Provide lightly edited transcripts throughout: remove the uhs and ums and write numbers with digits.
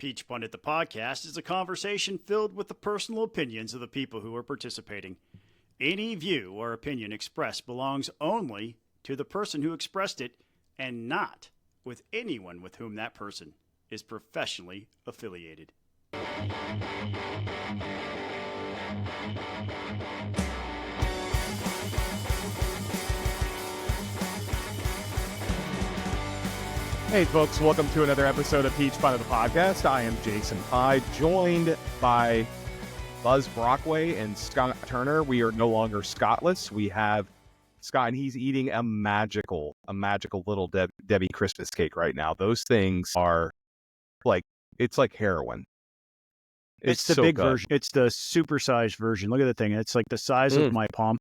Peach Pundit, the podcast, is a conversation filled with the personal opinions of the people who are participating. Any view or opinion expressed belongs only to the person who expressed it and not with anyone with whom that person is professionally affiliated. Hey folks, welcome to another episode of Peach Pundit, the podcast. I am Jason Pye, joined by Buzz Brockway and Scott Turner. We are no longer Scottless. We have Scott, and he's eating a magical little Debbie Christmas cake right now. Those things are like, it's like heroin. It's the so big good. version. It's the supersized version. Look at the thing. It's like the size of my palm.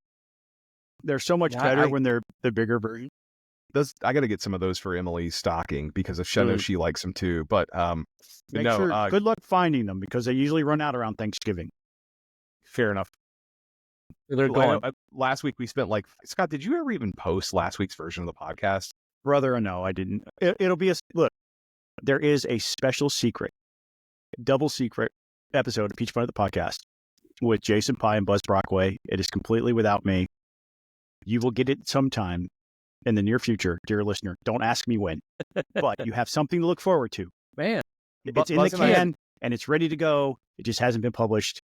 They're so much better when they're the bigger version. I got to get some of those for Emily's stocking because I know she likes them too. But good luck finding them because they usually run out around Thanksgiving. Fair enough. They're gone. Last week we spent Scott, did you ever even post last week's version of the podcast? Brother, no, I didn't. It'll be look, there is a special secret, double secret episode of Peach Pundit, the podcast with Jason Pye and Buzz Brockway. It is completely without me. You will get it sometime in the near future, dear listener. Don't ask me when, but you have something to look forward to. Man, it's in the can and it's ready to go. It just hasn't been published,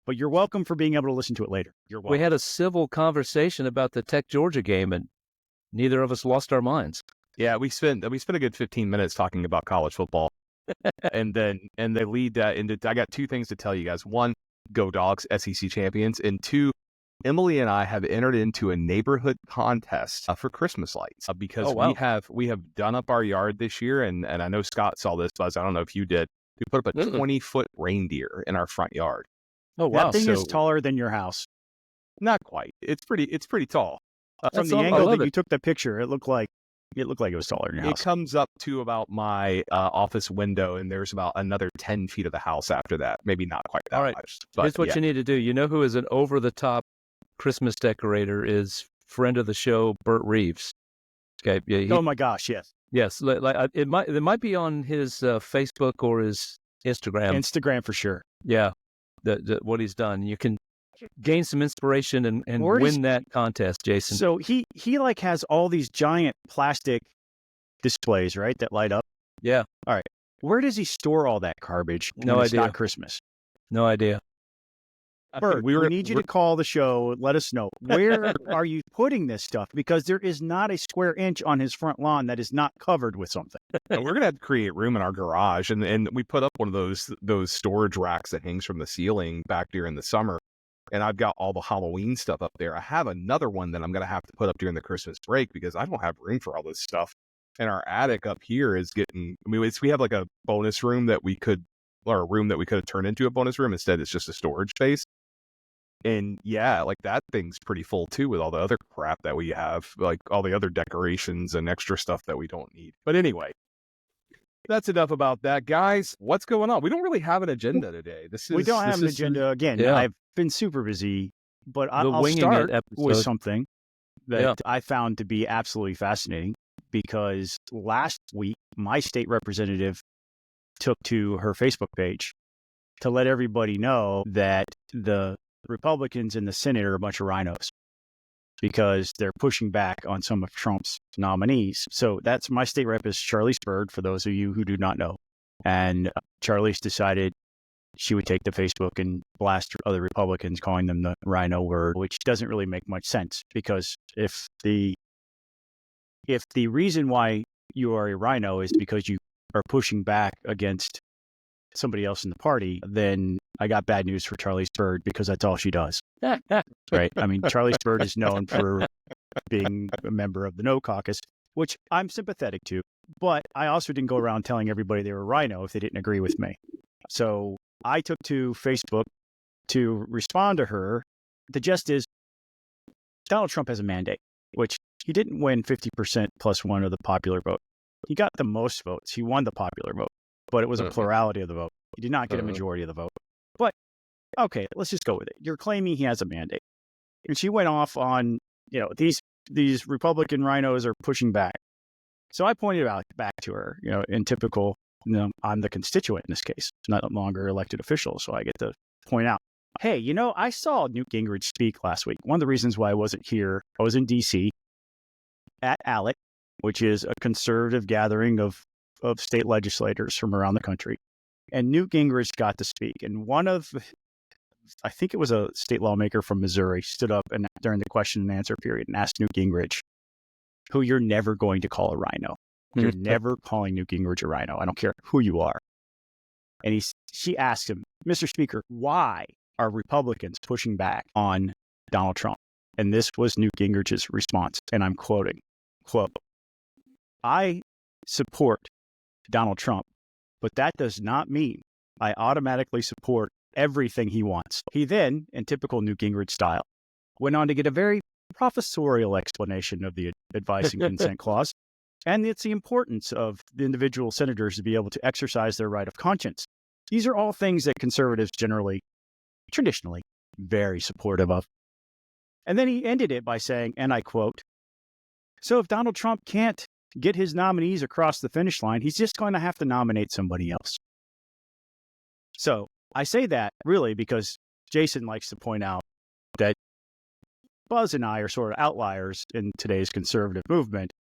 but you're welcome for being able to listen to it later. You're welcome. We had a civil conversation about the Tech Georgia game, and neither of us lost our minds. Yeah, we spent a good 15 minutes talking about college football, and they lead that into. I got two things to tell you guys. One, go Dogs, SEC champions, and two, Emily and I have entered into a neighborhood contest for Christmas lights because we have done up our yard this year, and I know Scott saw this, Buzz. I don't know if you did. We put up a 20-foot reindeer in our front yard. Oh wow! That thing is taller than your house. Not quite. It's pretty tall. From the angle that you took the picture, it looked like it was taller than your house. It comes up to about my office window, and there's about another 10 feet of the house after that. Maybe not quite that much. But here's what you need to do. You know who is an over-the-top Christmas decorator is friend of the show, Bert Reeves. Okay. Oh my gosh, yes. Yes. It might be on his Facebook or his Instagram. Instagram for sure. Yeah. What he's done. You can gain some inspiration and win that contest, Jason. So he has all these giant plastic displays, right, that light up. Yeah. All right. Where does he store all that garbage? No idea. It's not Christmas. No idea. Bert, we need you to call the show. Let us know. Where are you putting this stuff? Because there is not a square inch on his front lawn that is not covered with something. And we're going to have to create room in our garage. And we put up one of those storage racks that hangs from the ceiling back during the summer. And I've got all the Halloween stuff up there. I have another one that I'm going to have to put up during the Christmas break because I don't have room for all this stuff. And our attic up here is getting, we have like a bonus room that we could, or a room that we could have turned into a bonus room. Instead, it's just a storage space. And yeah, like that thing's pretty full too with all the other crap that we have, like all the other decorations and extra stuff that we don't need. But anyway, that's enough about that. Guys, what's going on? We don't really have an agenda today. We don't have an agenda. Again, yeah. I've been super busy, but I'll start with something that I found to be absolutely fascinating because last week, my state representative took to her Facebook page to let everybody know that the Republicans in the Senate are a bunch of rhinos because they're pushing back on some of Trump's nominees. So that's my state rep is Charlize Byrd, for those of you who do not know. And Charlize decided she would take to Facebook and blast other Republicans, calling them the rhino word, which doesn't really make much sense because if the reason why you are a rhino is because you are pushing back against somebody else in the party, then I got bad news for Charlize Byrd because that's all she does. Right? I mean, Charlize Byrd is known for being a member of the No Caucus, which I'm sympathetic to, but I also didn't go around telling everybody they were rhino if they didn't agree with me. So I took to Facebook to respond to her. The gist is Donald Trump has a mandate, which he didn't win 50% plus one of the popular vote. He got the most votes. He won the popular vote, but it was a plurality of the vote. He did not get a majority of the vote. But, okay, let's just go with it. You're claiming he has a mandate. And she went off on, these Republican rhinos are pushing back. So I pointed out back to her, in typical I'm the constituent in this case, no longer elected official. So I get to point out, hey, I saw Newt Gingrich speak last week. One of the reasons why I wasn't here, I was in D.C. at ALEC, which is a conservative gathering of state legislators from around the country. And Newt Gingrich got to speak. And I think it was a state lawmaker from Missouri, stood up and during the question and answer period and asked Newt Gingrich, who you're never going to call a rhino. You're never calling Newt Gingrich a rhino. I don't care who you are. And she asked him, Mr. Speaker, why are Republicans pushing back on Donald Trump? And this was Newt Gingrich's response. And I'm quoting, quote, I support Donald Trump, but that does not mean I automatically support everything he wants. He then, in typical Newt Gingrich style, went on to get a very professorial explanation of the advice and consent clause. And it's the importance of the individual senators to be able to exercise their right of conscience. These are all things that conservatives traditionally, very supportive of. And then he ended it by saying, and I quote, so if Donald Trump can't get his nominees across the finish line, he's just going to have to nominate somebody else. So I say that really because Jason likes to point out that Buzz and I are sort of outliers in today's conservative movement.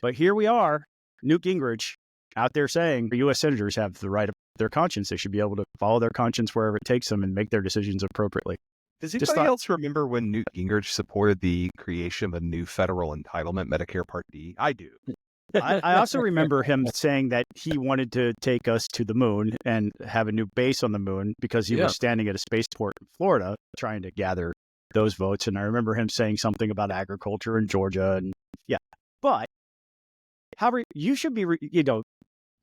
But here we are, Newt Gingrich out there saying U.S. senators have the right of their conscience. They should be able to follow their conscience wherever it takes them and make their decisions appropriately. Does anybody else remember when Newt Gingrich supported the creation of a new federal entitlement, Medicare Part D? I do. I also remember him saying that he wanted to take us to the moon and have a new base on the moon because he was standing at a spaceport in Florida trying to gather those votes. And I remember him saying something about agriculture in Georgia. And but you should be,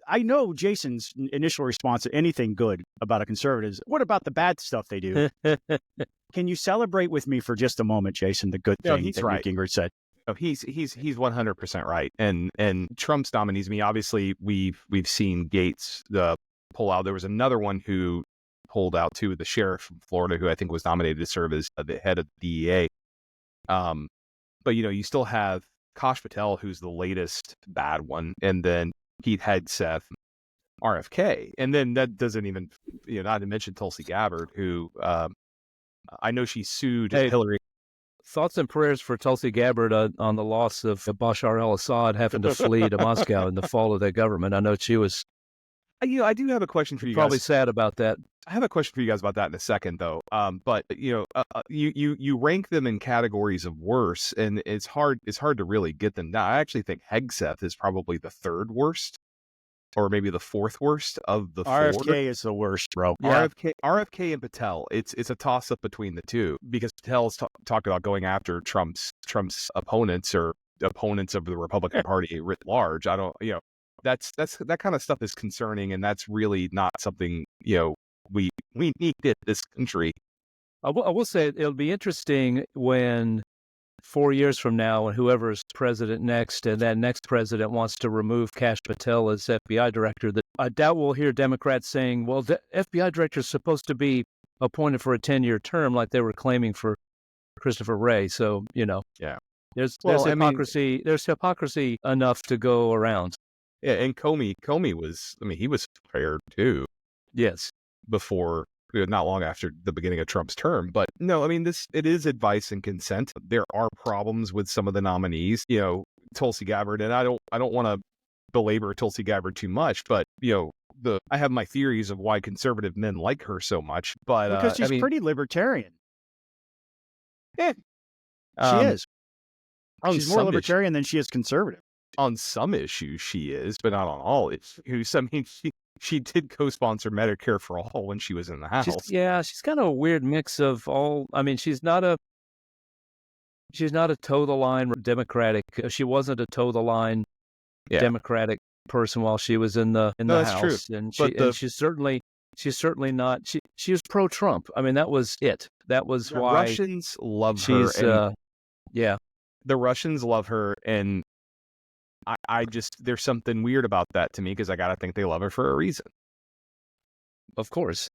I know Jason's initial response to anything good about a conservative is, what about the bad stuff they do? Can you celebrate with me for just a moment, Jason, the good thing that Newt Gingrich said? No, he's 100% right. And Trump's nominees, obviously we've seen Gates pull out. There was another one who pulled out too, the sheriff from Florida, who I think was nominated to serve as the head of the DEA. But you still have Kash Patel, who's the latest bad one, and then Pete Hegseth, RFK, and then that doesn't even, not to mention Tulsi Gabbard, who I know she sued Hillary. Thoughts and prayers for Tulsi Gabbard on the loss of Bashar al-Assad having to flee to Moscow in the fall of their government. I know she was. I do have a question for you probably guys. Sad about that. I have a question for you guys about that in a second, though. But you rank them in categories of worse, and it's hard to really get them down. I actually think Hegseth is probably the third worst, or maybe the fourth worst of the RFK four. is the worst, bro. Yeah. RFK and Patel. It's a toss up between the two because Patel's talked about going after Trump's opponents or opponents of the Republican Party writ large. I don't, that kind of stuff is concerning, and that's really not something we need in this country. I will say it'll be interesting when 4 years from now, and whoever is president next, and that next president wants to remove Kash Patel as FBI director, that I doubt we'll hear Democrats saying, well, the FBI director is supposed to be appointed for a 10-year term like they were claiming for Christopher Wray. So, there's hypocrisy. There's hypocrisy enough to go around. Yeah, and Comey was, he was fired too. Yes. Before, not long after the beginning of Trump's term. But no, it is advice and consent. There are problems with some of the nominees, Tulsi Gabbard, and I don't want to belabor Tulsi Gabbard too much, but I have my theories of why conservative men like her so much, but because she's pretty libertarian. Yeah, she is. She's more libertarian than she is conservative. On some issues, she is, but not on all issues. She did co-sponsor Medicare for All when she was in the House. She's kind of a weird mix of all. She's not a toe the line Democratic. She wasn't a toe the line Democratic person while she was in the House. True. And she's certainly not. She was pro-Trump. That was it. That was why Russians love her. The Russians love her, and I just, there's something weird about that to me because I got to think they love her for a reason. Of course.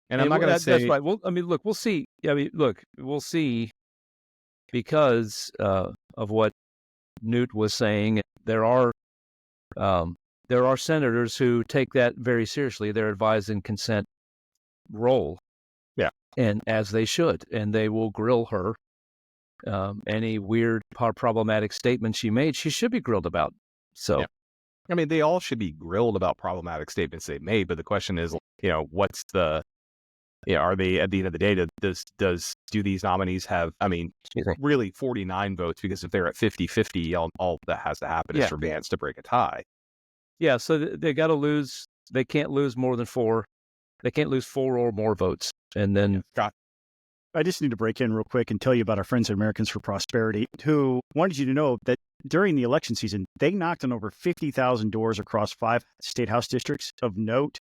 And I'm not going to say. That's right. Well, look, we'll see. We'll see because of what Newt was saying. There are there are senators who take that very seriously, their advise and consent role. Yeah. And as they should, and they will grill her. Any weird, problematic statement she made, she should be grilled about. So, yeah. I mean, they all should be grilled about problematic statements they made, but the question is, what's the, are they, at the end of the day, do these nominees have, I mean, really 49 votes? Because if they're at 50-50, all that has to happen is for Vance to break a tie. Yeah, so they got to lose. They can't lose more than 4. They can't lose 4 or more votes. And then I just need to break in real quick and tell you about our friends at Americans for Prosperity, who wanted you to know that during the election season, they knocked on over 50,000 doors across 5 state house districts of note,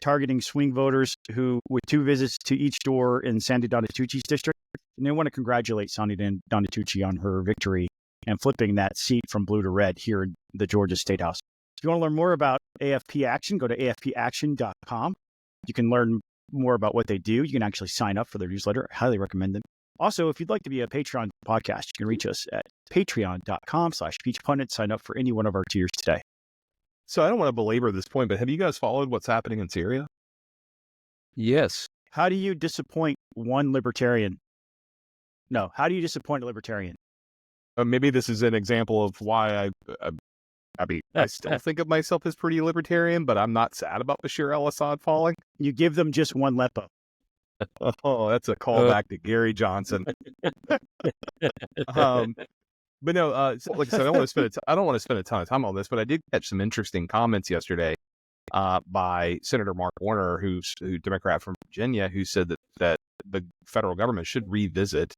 targeting swing voters who, with 2 visits to each door in Sandy Donatucci's district. And they want to congratulate Sandy Donatucci on her victory and flipping that seat from blue to red here in the Georgia State House. If you want to learn more about AFP Action, go to afpaction.com. You can learn more about what they do. You can actually sign up for their newsletter. I highly recommend them. Also, if you'd like to be a Patreon podcast, you can reach us at patreon.com/peachpundit. Sign up for any one of our tiers today. So I don't want to belabor this point, but have you guys followed what's happening in Syria? Yes. How do you disappoint one libertarian? No, how do you disappoint a libertarian? Maybe this is an example of why I still think of myself as pretty libertarian, but I'm not sad about Bashar al-Assad falling. You give them just one lepo. Oh, that's a callback to Gary Johnson. But no, like I said, I don't want to spend a ton of time on this, but I did catch some interesting comments yesterday by Senator Mark Warner, who's Democrat from Virginia, who said that the federal government should revisit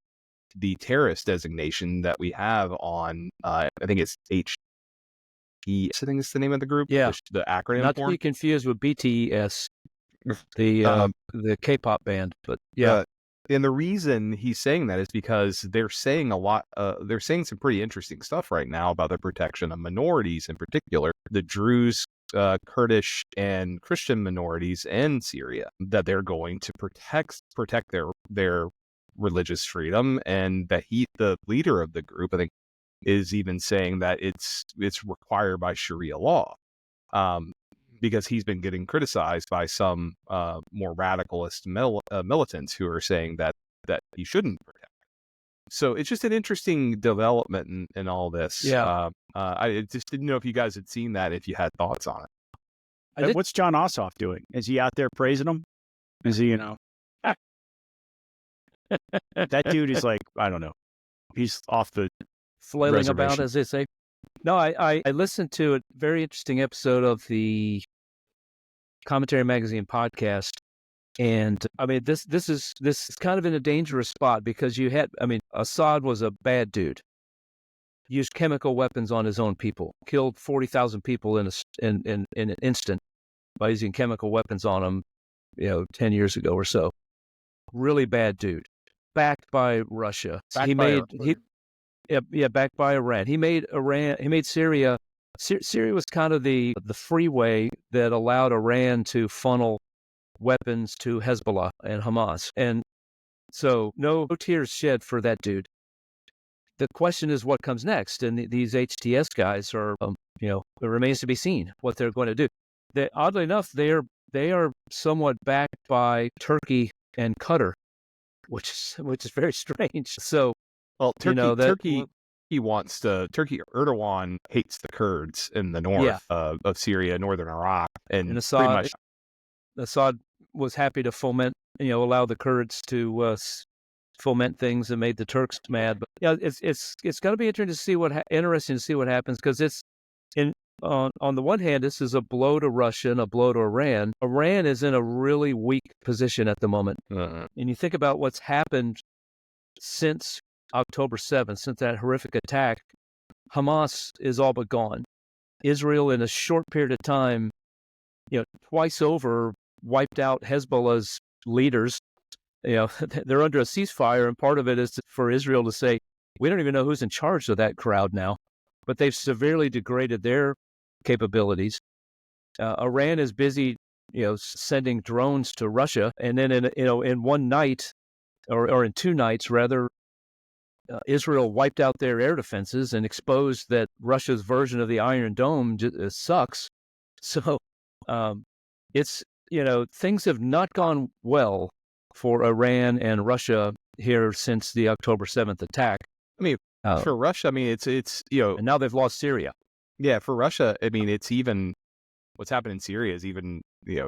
the terrorist designation that we have on, I think it's I think it's the name of the group. Yeah. The acronym. Not to be confused with BTS, the K-pop band, but yeah. And the reason he's saying that is because they're saying they're saying some pretty interesting stuff right now about the protection of minorities, in particular, the Druze, Kurdish, and Christian minorities in Syria, that they're going to protect their religious freedom, and that the leader of the group, I think, is even saying that it's required by Sharia law, because he's been getting criticized by some more radicalist militants who are saying that he shouldn't protect. So it's just an interesting development in all this. Yeah. I just didn't know if you guys had seen that, if you had thoughts on it. What's John Ossoff doing? Is he out there praising them? Is he, that dude is like, I don't know. He's off the flailing about, as they say. No, I listened to a very interesting episode of the Commentary Magazine podcast, and I mean this is kind of in a dangerous spot, because Assad was a bad dude. Used chemical weapons on his own people, killed 40,000 people in an instant by using chemical weapons on them, 10 years ago or so. Really bad dude. Backed by Russia. Backed by Iran. He made Syria. Syria was kind of the freeway that allowed Iran to funnel weapons to Hezbollah and Hamas. And so no tears shed for that dude. The question is what comes next. And these HTS guys are, it remains to be seen what they're going to do. Oddly enough, they are somewhat backed by Turkey and Qatar, which is very strange. So, well, Turkey Erdogan hates the Kurds in the north of Syria, northern Iraq, and Assad was happy to allow the Kurds to foment things and made the Turks mad. But yeah, it's going to be interesting to see what happens, because it's on the one hand, this is a blow to Russia and a blow to Iran. Iran is in a really weak position at the moment. And you think about what's happened since October 7th, since that horrific attack. Hamas is all but gone. Israel, in a short period of time, twice over, wiped out Hezbollah's leaders. They're under a ceasefire, and part of it is for Israel to say, we don't even know who's in charge of that crowd now. But they've severely degraded their capabilities. Iran is busy, sending drones to Russia, and then in one night, or in 2 nights rather, Israel wiped out their air defenses and exposed that Russia's version of the Iron Dome sucks. So it's, things have not gone well for Iran and Russia here since the October 7th attack. I mean, for Russia, I mean, it's and now they've lost Syria. Yeah, for Russia, I mean, it's even what's happened in Syria is even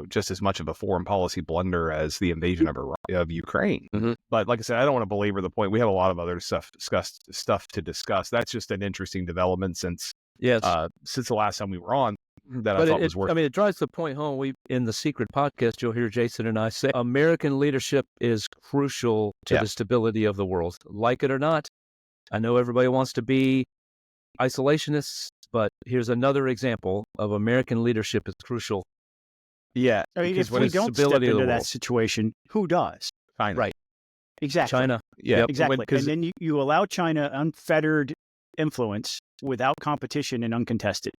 just as much of a foreign policy blunder as the invasion of Ukraine. Mm-hmm. But like I said, I don't want to belabor the point. We have a lot of other stuff to discuss. That's just an interesting development since the last time we were on. That I thought was worth. I mean, it drives the point home. In the secret podcast, you'll hear Jason and I say American leadership is crucial to the stability of the world. Like it or not, I know everybody wants to be isolationists, but here's another example of American leadership is crucial. Yeah, I mean, if we don't step into that situation, who does? China. Right. Exactly. China. Yeah, exactly. And then you allow China unfettered influence without competition and uncontested.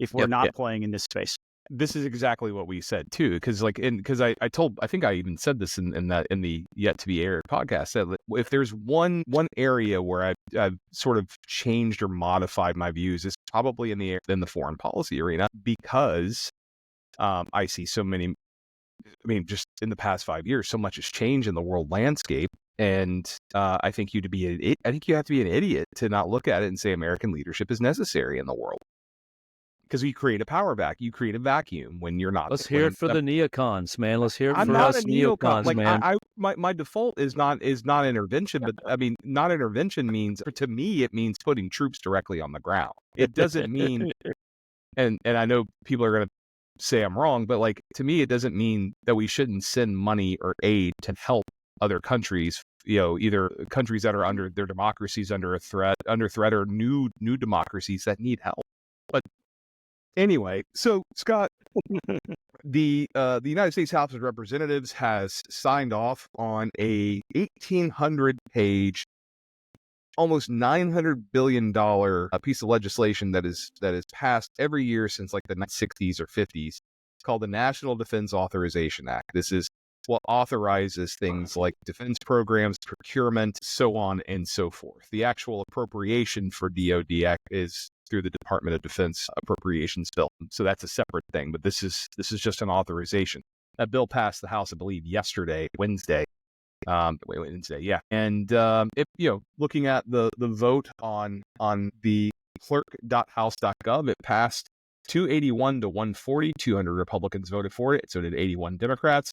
If we're not playing in this space, this is exactly what we said too. Because I think I even said this in the yet to be aired podcast, that if there's one area where I've sort of changed or modified my views, it's probably in the foreign policy arena, because I see so many. I mean, just in the past 5 years, so much has changed in the world landscape, and I think you have to be an idiot to not look at it and say American leadership is necessary in the world. Because we create a power vacuum. You create a vacuum when you're not. Let's hear it for the neocons, man. Let's hear it I'm for not us a neocon. neocons, man. My default is not intervention, but I mean, not intervention means, to me, it means putting troops directly on the ground. It doesn't mean, and I know people are going to say I'm wrong, but like, to me, it doesn't mean that we shouldn't send money or aid to help other countries. Either countries that are under their democracies under threat, or new democracies that need help. But anyway, so Scott, the United States House of Representatives has signed off on a 1,800-page, almost $900 billion piece of legislation that is passed every year since like the 60s or 50s. It's called the National Defense Authorization Act. This is what authorizes things like defense programs, procurement, so on and so forth. The actual appropriation for DoD Act is through the Department of Defense appropriations bill. So that's a separate thing, but this is just an authorization. That bill passed the House, I believe, Wednesday. Yeah. And looking at the vote on the clerk.house.gov, it passed 281 to 140. 200 Republicans voted for it. So did 81 Democrats.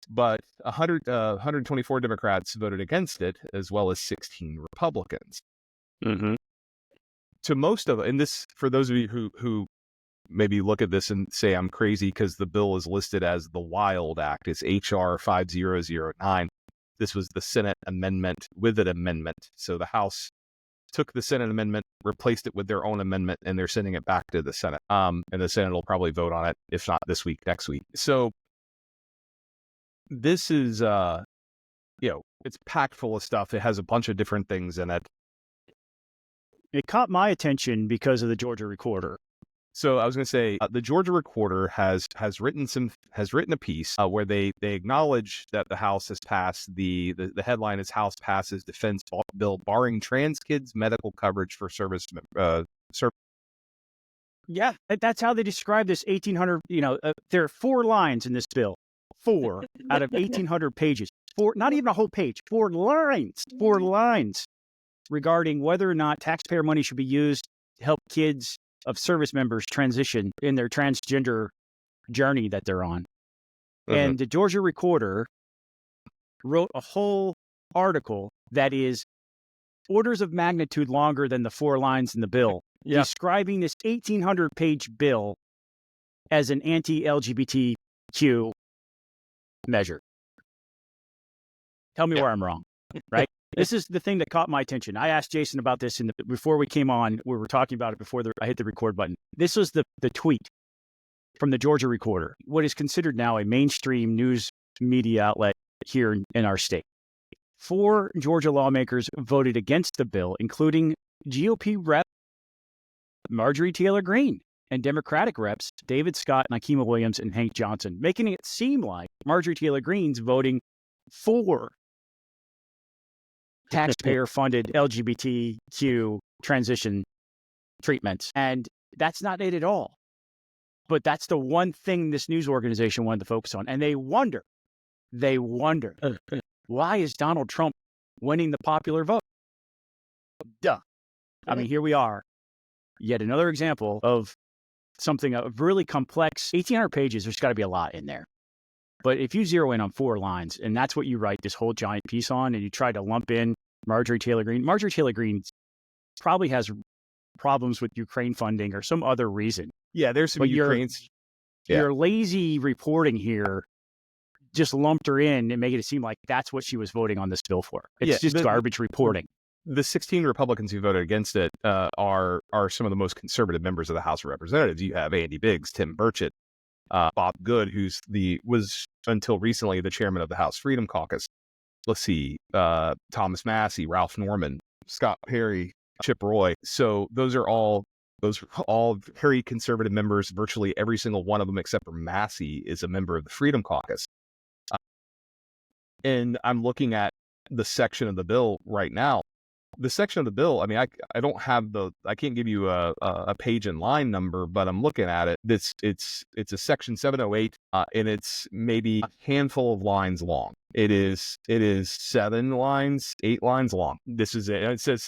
But 124 Democrats voted against it, as well as 16 Republicans. Mm-hmm. To most of it, and this, for those of you who maybe look at this and say I'm crazy because the bill is listed as the Wild Act, it's HR 5009. This was the Senate amendment with an amendment. So the House took the Senate amendment, replaced it with their own amendment, and they're sending it back to the Senate. And the Senate will probably vote on it, if not this week, next week. So this is, it's packed full of stuff. It has a bunch of different things in it. It caught my attention because of the Georgia Recorder. So I was going to say, the Georgia Recorder has written a piece where they acknowledge that the House has passed the headline is House passes defense bill barring trans kids medical coverage for service. Yeah, that's how they describe this 1,800. There are 4 lines in this bill. 4 out of 1,800 pages. 4, not even a whole page. 4 lines. 4 lines regarding whether or not taxpayer money should be used to help kids of service members transition in their transgender journey that they're on. Mm-hmm. And the Georgia Recorder wrote a whole article that is orders of magnitude longer than the 4 lines in the bill, describing this 1,800-page bill as an anti-LGBTQ measure. Tell me where I'm wrong, right? This is the thing that caught my attention. I asked Jason about this before we came on. We were talking about it before I hit the record button. This was the tweet from the Georgia Recorder, what is considered now a mainstream news media outlet here in our state. 4 Georgia lawmakers voted against the bill, including GOP Rep Marjorie Taylor Greene and Democratic reps David Scott, Nikema Williams, and Hank Johnson, making it seem like Marjorie Taylor Greene's voting for taxpayer-funded LGBTQ transition treatments. And that's not it at all. But that's the one thing this news organization wanted to focus on. And they wonder, why is Donald Trump winning the popular vote? Duh. I mean, here we are. Yet another example of something really complex. 1,800 pages, there's got to be a lot in there. But if you zero in on 4 lines, and that's what you write this whole giant piece on, and you try to lump in Marjorie Taylor Greene probably has problems with Ukraine funding or some other reason. Yeah, there's some Ukraine's. Your lazy reporting here just lumped her in and made it seem like that's what she was voting on this bill for. It's just garbage reporting. The 16 Republicans who voted against it are some of the most conservative members of the House of Representatives. You have Andy Biggs, Tim Burchett, Bob Good, was until recently the chairman of the House Freedom Caucus. Let's see, Thomas Massey, Ralph Norman, Scott Perry, Chip Roy. So those are all very conservative members. Virtually every single one of them, except for Massey, is a member of the Freedom Caucus. And I'm looking at the section of the bill right now. The section of the bill, I mean, I don't have I can't give you a page and line number, but I'm looking at it. It's a section 708, and it's maybe a handful of lines long. It is 7 lines, 8 lines long. This is it. And it says,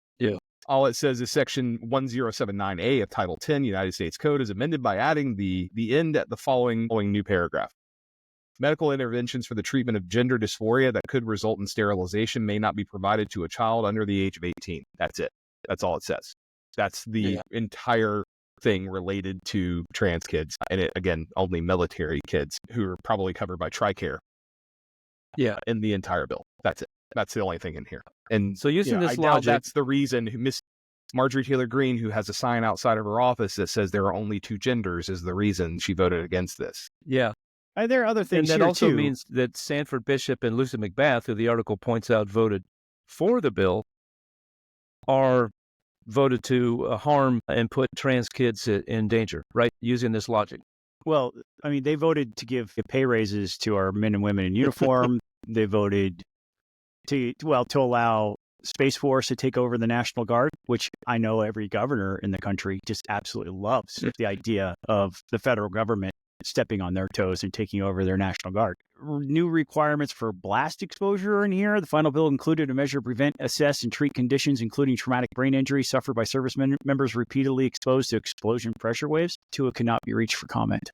all it says is section 1079A of Title 10 United States Code is amended by adding the end at the following new paragraph. Medical interventions for the treatment of gender dysphoria that could result in sterilization may not be provided to a child under the age of 18. That's it. That's all it says. That's the entire thing related to trans kids. And it, again, only military kids who are probably covered by TRICARE. Yeah. In the entire bill. That's it. That's the only thing in here. And so using this logic, that's the reason Miss Marjorie Taylor Greene, who has a sign outside of her office that says there are only 2 genders, is the reason she voted against this. Yeah. There are other things and that here also too. means that Sanford Bishop and Lucy McBath, who the article points out voted for the bill, are voted to harm and put trans kids in danger, right? Using this logic. Well, I mean, they voted to give pay raises to our men and women in uniform. They voted to allow Space Force to take over the National Guard, which I know every governor in the country just absolutely loves the idea of the federal government stepping on their toes and taking over their National Guard. New requirements for blast exposure are in here. The final bill included a measure to prevent, assess, and treat conditions, including traumatic brain injury suffered by service members repeatedly exposed to explosion pressure waves. Tua cannot be reached for comment.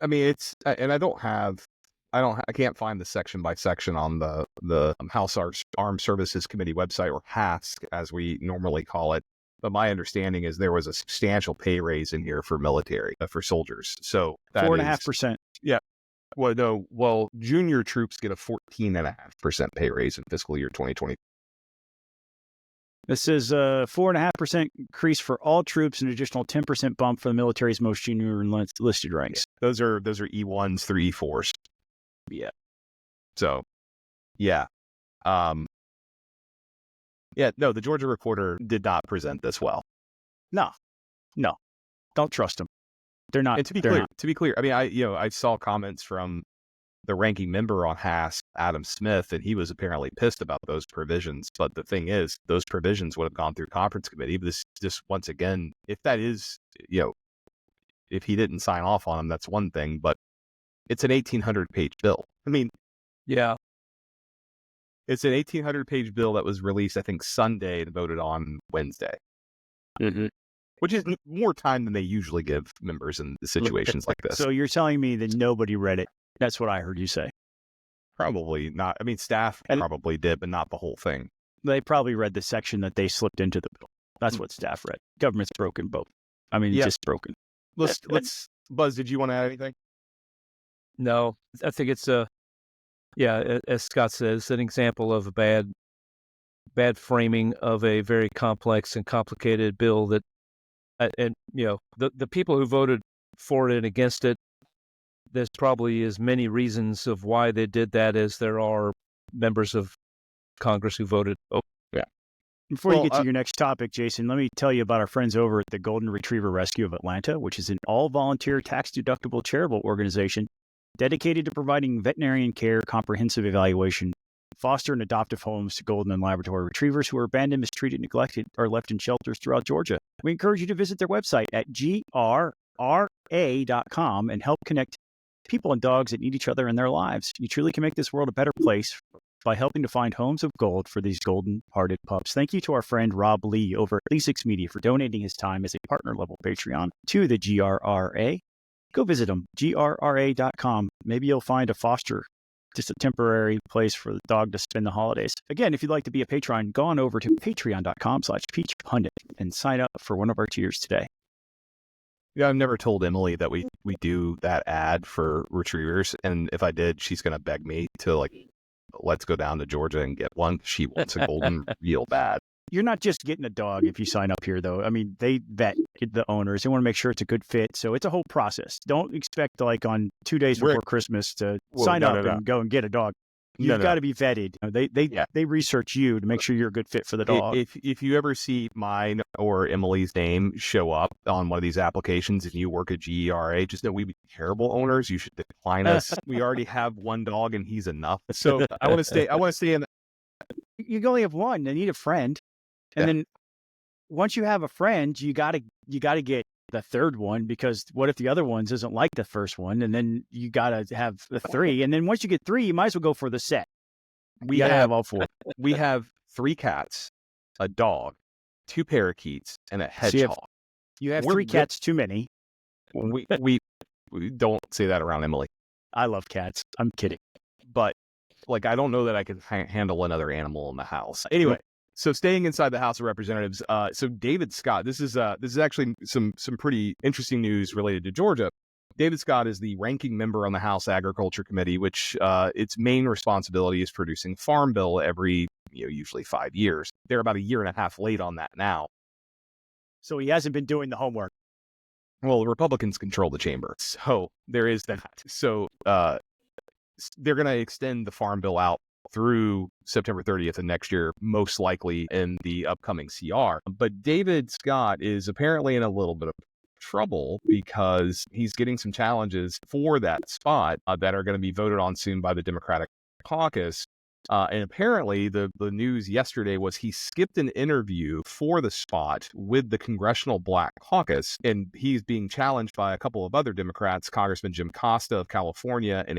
I mean, I can't find the section by section on the House Armed Services Committee website, or HASC, as we normally call it. But my understanding is there was a substantial pay raise in here for military, for soldiers. So 4.5%. Yeah. Well, no. Well, junior troops get a 14.5% pay raise in fiscal year 2020. This is a 4.5% increase for all troops, an additional 10% bump for the military's most junior enlisted ranks. Yeah. Those are E1s through E4s. Yeah. So, yeah. Yeah, no, the Georgia Reporter did not present this well. No, don't trust them. They're not. And to be clear, I mean, I saw comments from the ranking member on HASC, Adam Smith, and he was apparently pissed about those provisions. But the thing is, those provisions would have gone through conference committee. This just, once again, if that is, if he didn't sign off on them, that's one thing. But it's an 1,800-page bill. I mean, yeah. It's an 1,800-page bill that was released, I think, Sunday and voted on Wednesday, which is more time than they usually give members in situations like this. So you're telling me that nobody read it? That's what I heard you say. Probably not. I mean, staff probably did, but not the whole thing. They probably read the section that they slipped into the bill. That's what staff read. Government's broken both. I mean, just broken. Let's Buzz, did you want to add anything? No, I think it's as Scott says, an example of a bad framing of a very complex and complicated bill that, the people who voted for it and against it, there's probably as many reasons of why they did that as there are members of Congress who voted. Oh, yeah. Before you get to your next topic, Jason, let me tell you about our friends over at the Golden Retriever Rescue of Atlanta, which is an all-volunteer, tax-deductible charitable organization dedicated to providing veterinarian care, comprehensive evaluation, foster and adoptive homes to golden and Labrador retrievers who are abandoned, mistreated, neglected, or left in shelters throughout Georgia. We encourage you to visit their website at grrasc.org GRRA.com and help connect people and dogs that need each other in their lives. You truly can make this world a better place by helping to find homes of gold for these golden-hearted pups. Thank you to our friend Rob Lee over at Lee6 Media for donating his time as a partner-level Patreon to the GRRA. Go visit them, grra.com. Maybe you'll find a foster, just a temporary place for the dog to spend the holidays. Again, if you'd like to be a patron, go on over to patreon.com/peachpundit and sign up for one of our tiers today. Yeah, I've never told Emily that we do that ad for retrievers, and if I did, she's gonna beg me to let's go down to Georgia and get one. She wants a golden real bad. You're not just getting a dog if you sign up here, though. I mean, they vet the owners. They want to make sure it's a good fit. So it's a whole process. Don't expect on 2 days before Christmas to sign up and go and get a dog. You've got to be vetted. They research you to make sure you're a good fit for the dog. If you ever see mine or Emily's name show up on one of these applications and you work at GERA, just know we'd be terrible owners. You should decline us. We already have one dog and he's enough. So I want to stay in. You only have one. They need a friend. And then once you have a friend, you got to get the third one, because what if the other ones isn't like the first one? And then you got to have the three. And then once you get three, you might as well go for the set. We have all four. We have 3 cats, a dog, 2 parakeets, and a hedgehog. So you have 3 cats too many. We don't say that around Emily. I love cats. I'm kidding. But I don't know that I can handle another animal in the house. Anyway. So staying inside the House of Representatives, so David Scott, this is actually some pretty interesting news related to Georgia. David Scott is the ranking member on the House Agriculture Committee, which its main responsibility is producing Farm Bill every usually 5 years. They're about a year and a half late on that now. So he hasn't been doing the homework. Well, the Republicans control the chamber, so there is that. So they're going to extend the Farm Bill out through September 30th of next year, most likely in the upcoming CR. But David Scott is apparently in a little bit of trouble because he's getting some challenges for that spot that are going to be voted on soon by the Democratic caucus. And apparently the news yesterday was he skipped an interview for the spot with the Congressional Black Caucus, and he's being challenged by a couple of other Democrats, Congressman Jim Costa of California and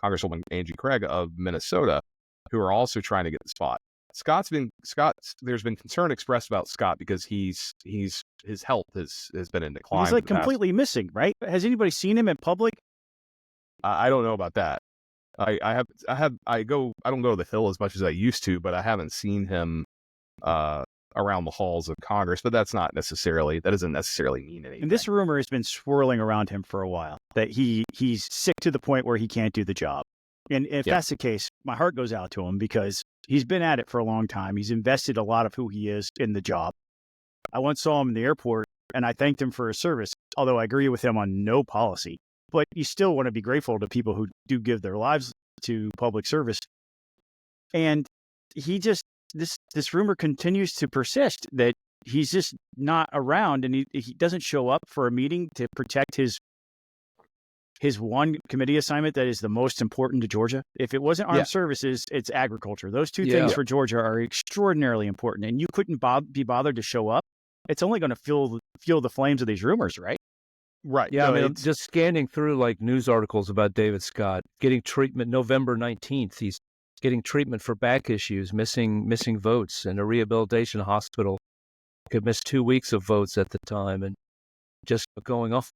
Congresswoman Angie Craig of Minnesota, who are also trying to get the spot. There's been concern expressed about Scott because his health has been in decline. He's completely missing, right? Has anybody seen him in public? I don't know about that. I don't go to the Hill as much as I used to, but I haven't seen him around the halls of Congress. But that doesn't necessarily mean anything. And this rumor has been swirling around him for a while, that he's sick to the point where he can't do the job. And if that's the case, my heart goes out to him, because he's been at it for a long time. He's invested a lot of who he is in the job. I once saw him in the airport, and I thanked him for his service, although I agree with him on no policy. But you still want to be grateful to people who do give their lives to public service. And this rumor continues to persist that he's just not around, and he doesn't show up for a meeting to protect his one committee assignment that is the most important to Georgia. If it wasn't armed services, it's agriculture. Those two things for Georgia are extraordinarily important, and you couldn't be bothered to show up. It's only going to fuel the flames of these rumors, right? Right. Yeah, no, just scanning through news articles about David Scott getting treatment November 19th. He's getting treatment for back issues, missing votes, in a rehabilitation hospital. Could miss 2 weeks of votes at the time, and just going off.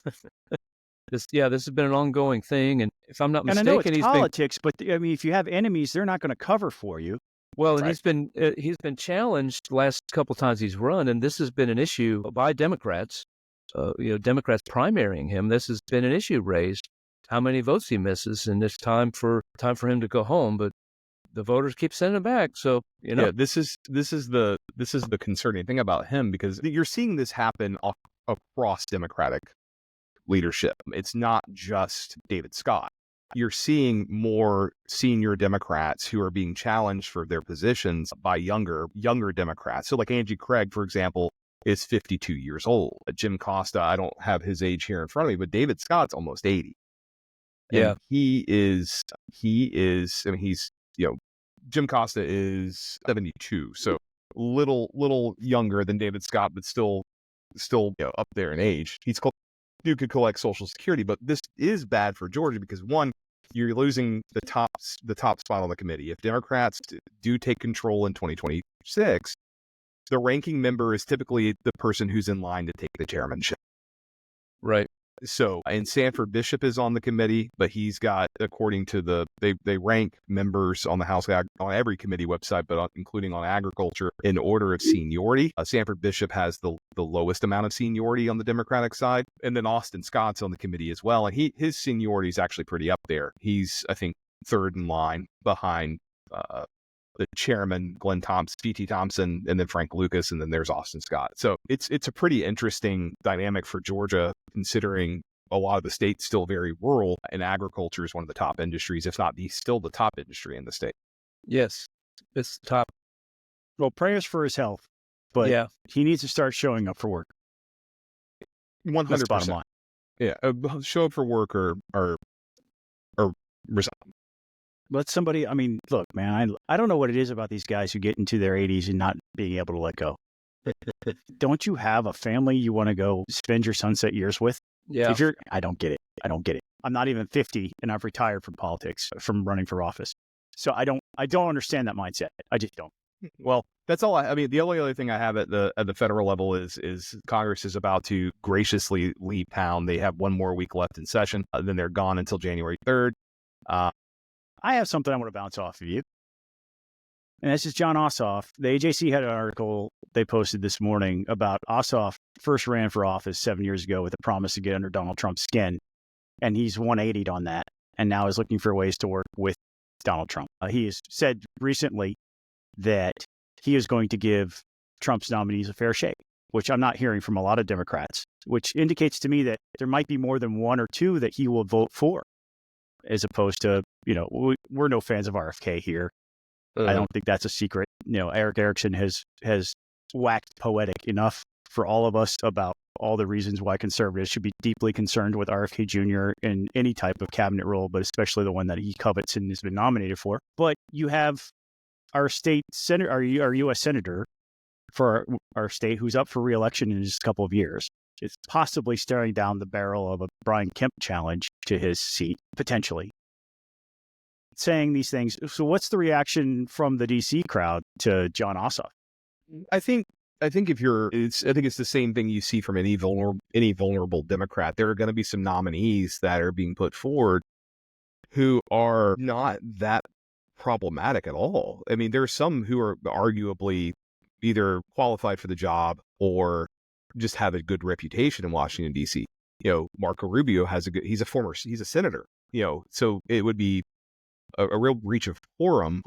This has been an ongoing thing, and if I'm not mistaken, and I know it's politics, but I mean, if you have enemies, they're not going to cover for you. Well, and he's been challenged the last couple times he's run, and this has been an issue by Democrats. Democrats primarying him. This has been an issue raised, how many votes he misses, and it's time for him to go home. But the voters keep sending him back. So this is the concerning thing about him, because you're seeing this happen across Democratic leadership. It's not just David Scott. You're seeing more senior Democrats who are being challenged for their positions by younger Democrats. So Angie Craig, for example, is 52 years old. Jim Costa, I don't have his age here in front of me, but David Scott's almost 80. And he is, I mean, Jim Costa is 72. So little younger than David Scott, but still up there in age. He's you could collect Social Security. But this is bad for Georgia because, one, you're losing the top spot on the committee. If Democrats do take control in 2026, the ranking member is typically the person who's in line to take the chairmanship. Right. So, and Sanford Bishop is on the committee, but he's got, according to they rank members on the House, on every committee website, but including on agriculture, in order of seniority. Sanford Bishop has the lowest amount of seniority on the Democratic side. And then Austin Scott's on the committee as well. And his seniority is actually pretty up there. He's, I think, third in line behind the chairman, Glenn Thompson, P.T. Thompson, and then Frank Lucas, and then there's Austin Scott. So it's a pretty interesting dynamic for Georgia, considering a lot of the state's still very rural, and agriculture is one of the top industries, if not still the top industry in the state. Yes, it's top. Well, prayers for his health, but he needs to start showing up for work. 100%. Bottom line. Yeah, show up for work or resign. Let somebody, I mean, look, man, I don't know what it is about these guys who get into their 80s and not being able to let go. Don't you have a family you want to go spend your sunset years with? Yeah. I don't get it. I'm not even 50 and I've retired from politics, from running for office. So I don't understand that mindset. I just don't. Well, that's all. I mean, the only other thing I have at the federal level is Congress is about to graciously leave town. They have one more week left in session. Then they're gone until January 3rd. I have something I want to bounce off of you. And this is John Ossoff. The AJC had an article they posted this morning about Ossoff first ran for office 7 years ago with a promise to get under Donald Trump's skin. And he's 180'd on that and now is looking for ways to work with Donald Trump. He has said recently that he is going to give Trump's nominees a fair shake, which I'm not hearing from a lot of Democrats, which indicates to me that there might be more than one or two that he will vote for, as opposed to, we're no fans of RFK here. I don't think that's a secret. Eric Erickson has waxed poetic enough for all of us about all the reasons why conservatives should be deeply concerned with RFK Jr. in any type of cabinet role, but especially the one that he covets and has been nominated for. But you have our state senator, our U.S. senator for our state, who's up for re-election in just a couple of years, is possibly staring down the barrel of a Brian Kemp challenge to his seat, potentially, saying these things. So what's the reaction from the DC crowd to John Ossoff? I think it's the same thing you see from any vulnerable Democrat. There are going to be some nominees that are being put forward who are not that problematic at all. I mean, there are some who are arguably either qualified for the job or just have a good reputation in Washington, D.C. Marco Rubio he's a senator, so it would be a real breach of decorum,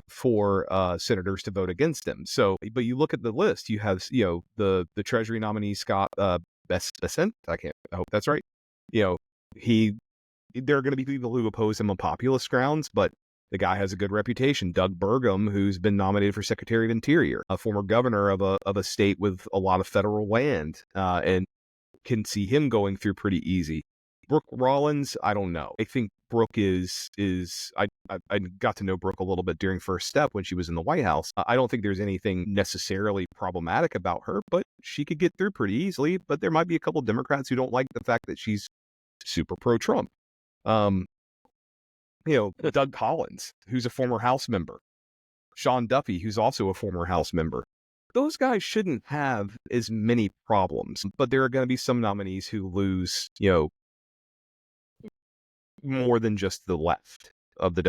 for senators to vote against him. So, but you look at the list, you have, the Treasury nominee, Scott Bessent. I hope that's right. There are going to be people who oppose him on populist grounds, but the guy has a good reputation. Doug Burgum, who's been nominated for Secretary of Interior, a former governor of a state with a lot of federal land, and can see him going through pretty easy. Brooke Rollins, I don't know. I think Brooke I got to know Brooke a little bit during First Step when she was in the White House. I don't think there's anything necessarily problematic about her, but she could get through pretty easily. But there might be a couple of Democrats who don't like the fact that she's super pro-Trump. Doug Collins, who's a former House member. Sean Duffy, who's also a former House member. Those guys shouldn't have as many problems, but there are going to be some nominees who lose, more than just the left of the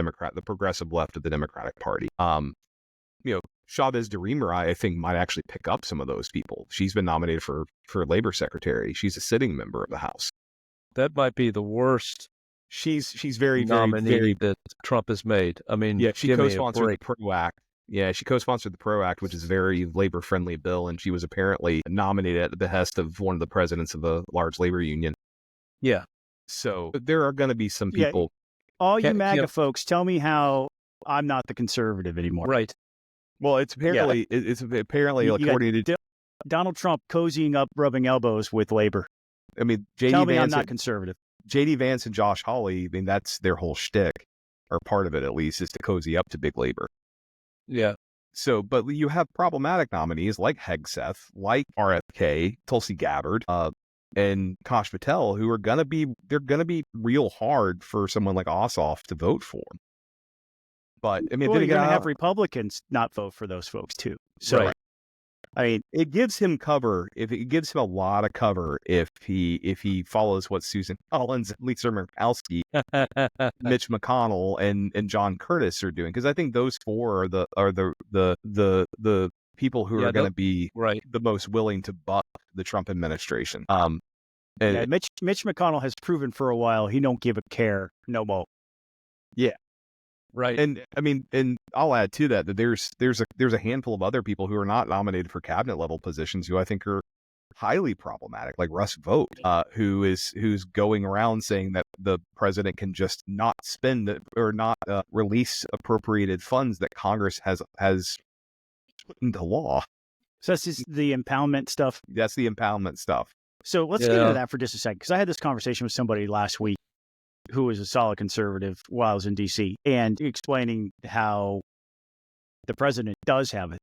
progressive left of the Democratic Party. Chavez DeRemer, I think, might actually pick up some of those people. She's been nominated for labor secretary. She's a sitting member of the House. That might be the worst. She's very, nominee very, very that Trump has made. I mean, she co-sponsored the PRO Act. Yeah, she co-sponsored the PRO Act, which is a very labor-friendly bill, and she was apparently nominated at the behest of one of the presidents of a large labor union. Yeah. So there are going to be some people. Yeah. All you MAGA folks, tell me how I'm not the conservative anymore. Right. Well, it's apparently according to Donald Trump cozying up, rubbing elbows with labor. I mean, tell me I'm not conservative. J.D. Vance and Josh Hawley, I mean, that's their whole shtick, or part of it at least, is to cozy up to big labor. Yeah. So, but you have problematic nominees like Hegseth, like RFK, Tulsi Gabbard, and Kash Patel, who are they're gonna be real hard for someone like Ossoff to vote for. But I mean, Well, then you're going again, to have Republicans not vote for those folks too. So, Right. I mean, it gives him cover. If it gives him a lot of cover, if he follows what Susan Collins, Lisa Murkowski, Mitch McConnell, and John Curtis are doing, because I think those four are the people who are going to be right. the most willing to buck the Trump administration. yeah, And Mitch McConnell has proven for a while he don't give a care no more. Right. and I mean, and I'll add to that there's a handful of other people who are not nominated for cabinet level positions who I think are highly problematic, like Russ Vought, who's going around saying that the president can just not spend or not release appropriated funds that Congress has put into law. So that's just the impoundment stuff. That's the impoundment stuff. So let's get into that for just a second, because I had this conversation with somebody last week who was a solid conservative while I was in D.C. and explaining how the president does have a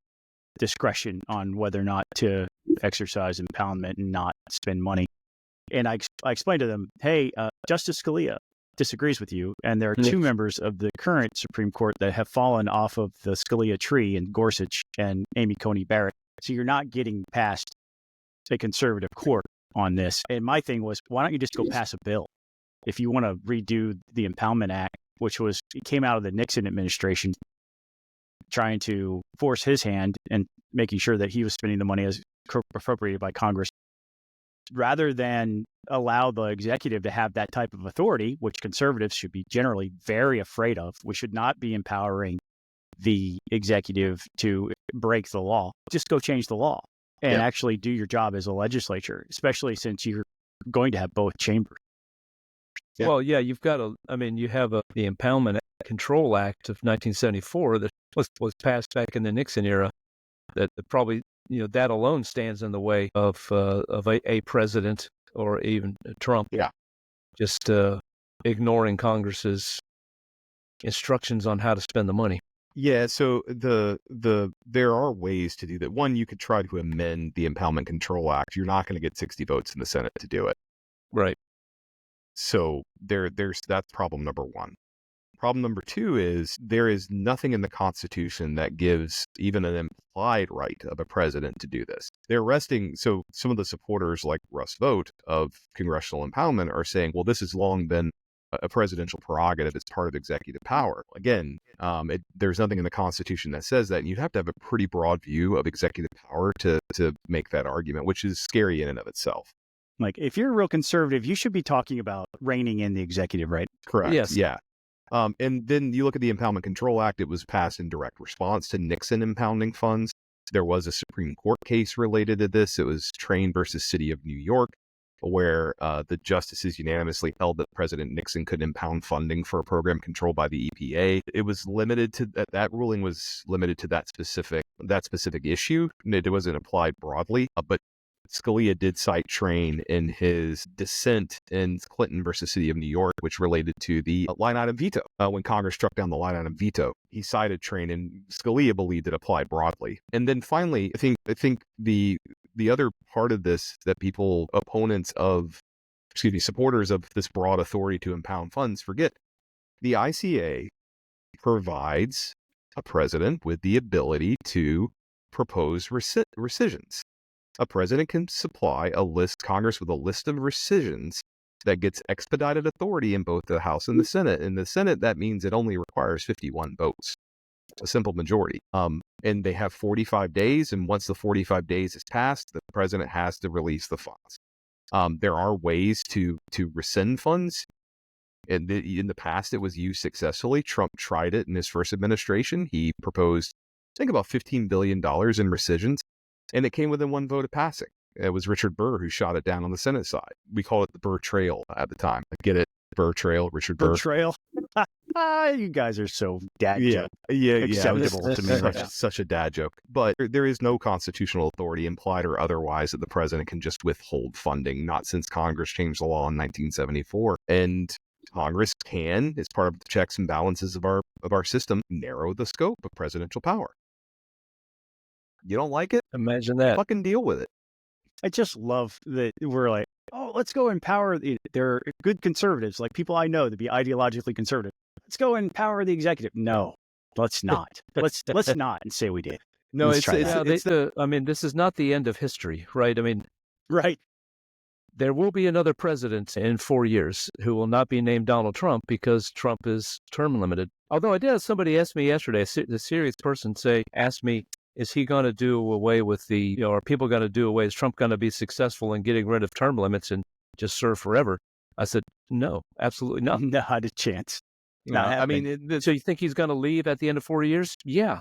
discretion on whether or not to exercise impoundment and not spend money. And I explained to them, hey, Justice Scalia disagrees with you, and there are two members of the current Supreme Court that have fallen off of the Scalia tree, in Gorsuch and Amy Coney Barrett. So you're not getting past a conservative court on this. And my thing was, why don't you just go pass a bill? If you want to redo the Impoundment Act, which came out of the Nixon administration, trying to force his hand and making sure that he was spending the money as appropriated by Congress, rather than allow the executive to have that type of authority, which conservatives should be generally very afraid of. We should not be empowering the executive to break the law. Just go change the law and actually do your job as a legislature, especially since you're going to have both chambers. Yeah. Well, yeah, you've got you have the Impoundment Control Act of 1974 that was passed back in the Nixon era. That probably, that alone stands in the way of a president or even Trump. Yeah, just ignoring Congress's instructions on how to spend the money. Yeah, so there are ways to do that. One, you could try to amend the Impoundment Control Act. You're not going to get 60 votes in the Senate to do it. Right. So that's problem number one. Problem number two is there is nothing in the Constitution that gives even an implied right of a president to do this. They're resting. So some of the supporters like Russ Vought of congressional impoundment are saying, well, this has long been a presidential prerogative. It's part of executive power. Again, there's nothing in the Constitution that says that. And you'd have to have a pretty broad view of executive power to make that argument, which is scary in and of itself. Like, if you're a real conservative, you should be talking about reining in the executive, right? Correct. Yes. Yeah. And then you look at the Impoundment Control Act. It was passed in direct response to Nixon impounding funds. There was a Supreme Court case related to this. It was Train versus City of New York, where the justices unanimously held that President Nixon could impound funding for a program controlled by the EPA. It was limited to that ruling was limited to that specific issue. It wasn't applied broadly, but Scalia did cite Train in his dissent in Clinton versus City of New York, which related to the line item veto. When Congress struck down the line item veto, he cited Train, and Scalia believed it applied broadly. And then finally, I think the other part of this that supporters of this broad authority to impound funds forget, the ICA provides a president with the ability to propose rescissions. A president can supply Congress with a list of rescissions that gets expedited authority in both the House and the Senate. In the Senate, that means it only requires 51 votes, a simple majority. And they have 45 days. And once the 45 days is passed, the president has to release the funds. There are ways to rescind funds. In the past, it was used successfully. Trump tried it in his first administration. He proposed, I think, about $15 billion in rescissions. And it came within one vote of passing. It was Richard Burr who shot it down on the Senate side. We called it the Burr Trail at the time. Get it? Burr Trail, Richard Burr. Burr Trail. You guys are so dad joke. Acceptable to me. Such a dad joke. But there is no constitutional authority, implied or otherwise, that the president can just withhold funding, not since Congress changed the law in 1974. And Congress can, as part of the checks and balances of our system, narrow the scope of presidential power. You don't like it? Imagine that. Fucking deal with it. I just love that we're like, oh, let's go empower they're good conservatives, like people I know to be ideologically conservative. Let's go empower the executive. No, let's not. Let's not and say we did. No, Let's it's try it's, that. I mean, this is not the end of history, right? I mean, Right. there will be another president in 4 years who will not be named Donald Trump because Trump is term limited. Although I did have somebody ask me yesterday, a serious person asked me, is he going to do away with are people going to do away? Is Trump going to be successful in getting rid of term limits and just serve forever? I said, no, absolutely not. Not a chance. no, Not I mean, happening. So you think he's going to leave at the end of 4 years? Yeah,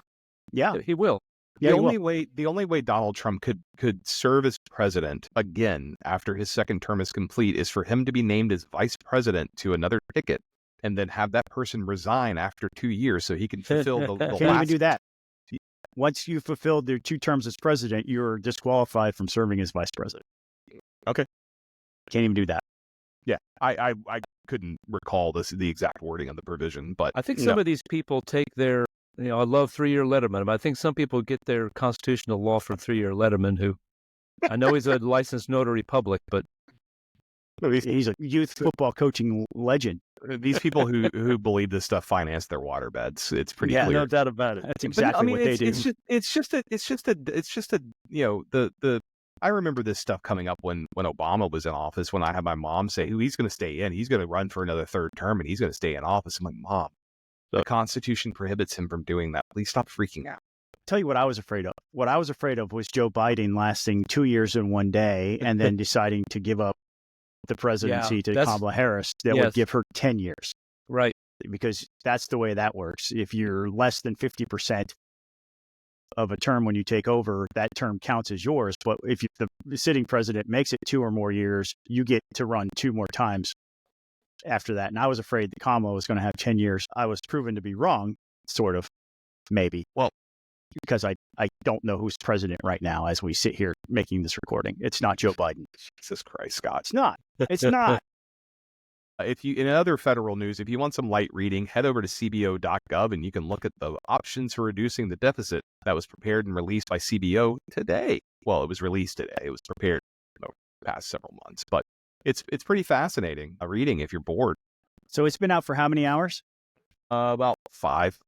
Yeah. he will. Yeah, the only way Donald Trump could serve as president again after his second term is complete is for him to be named as vice president to another ticket, and then have that person resign after 2 years so he can fulfill the Can't last. even do that. Once you fulfilled their 2 terms as president, you're disqualified from serving as vice president. Okay. Can't even do that. Yeah, I couldn't recall the exact wording of the provision, but I think some of these people take their, I love 3-year Letterman. I think some people get their constitutional law from 3-year Letterman, who I know he's a licensed notary public, but He's a youth football coaching legend. these people who believe this stuff finance their waterbeds. It's pretty clear. no doubt about it. That's But, exactly what they do. It's just a the I remember this stuff coming up when Obama was in office, when I had my mom say, he's going to stay in, he's going to run for another third term and he's going to stay in office. I'm like, Mom, the Constitution prohibits him from doing that. Please stop freaking out. Tell you what I was afraid of. What I was afraid of was Joe Biden lasting 2 years in one day and then deciding to give up the presidency to Kamala Harris that would give her 10 years. Right. Because that's the way that works. If you're less than 50% of a term when you take over, that term counts as yours. But if the sitting president makes it 2 or more years, you get to run 2 more times after that. And I was afraid that Kamala was going to have 10 years. I was proven to be wrong, sort of, maybe. Well, because I don't know who's president right now as we sit here making this recording. It's not Joe Biden. Jesus Christ, Scott. It's not. It's not. If you, in other federal news, if you want some light reading, head over to cbo.gov and you can look at the options for reducing the deficit that was prepared and released by CBO today. Well, it was released today. It was prepared the past several months, but it's pretty fascinating reading if you're bored. So it's been out for how many hours? About 5.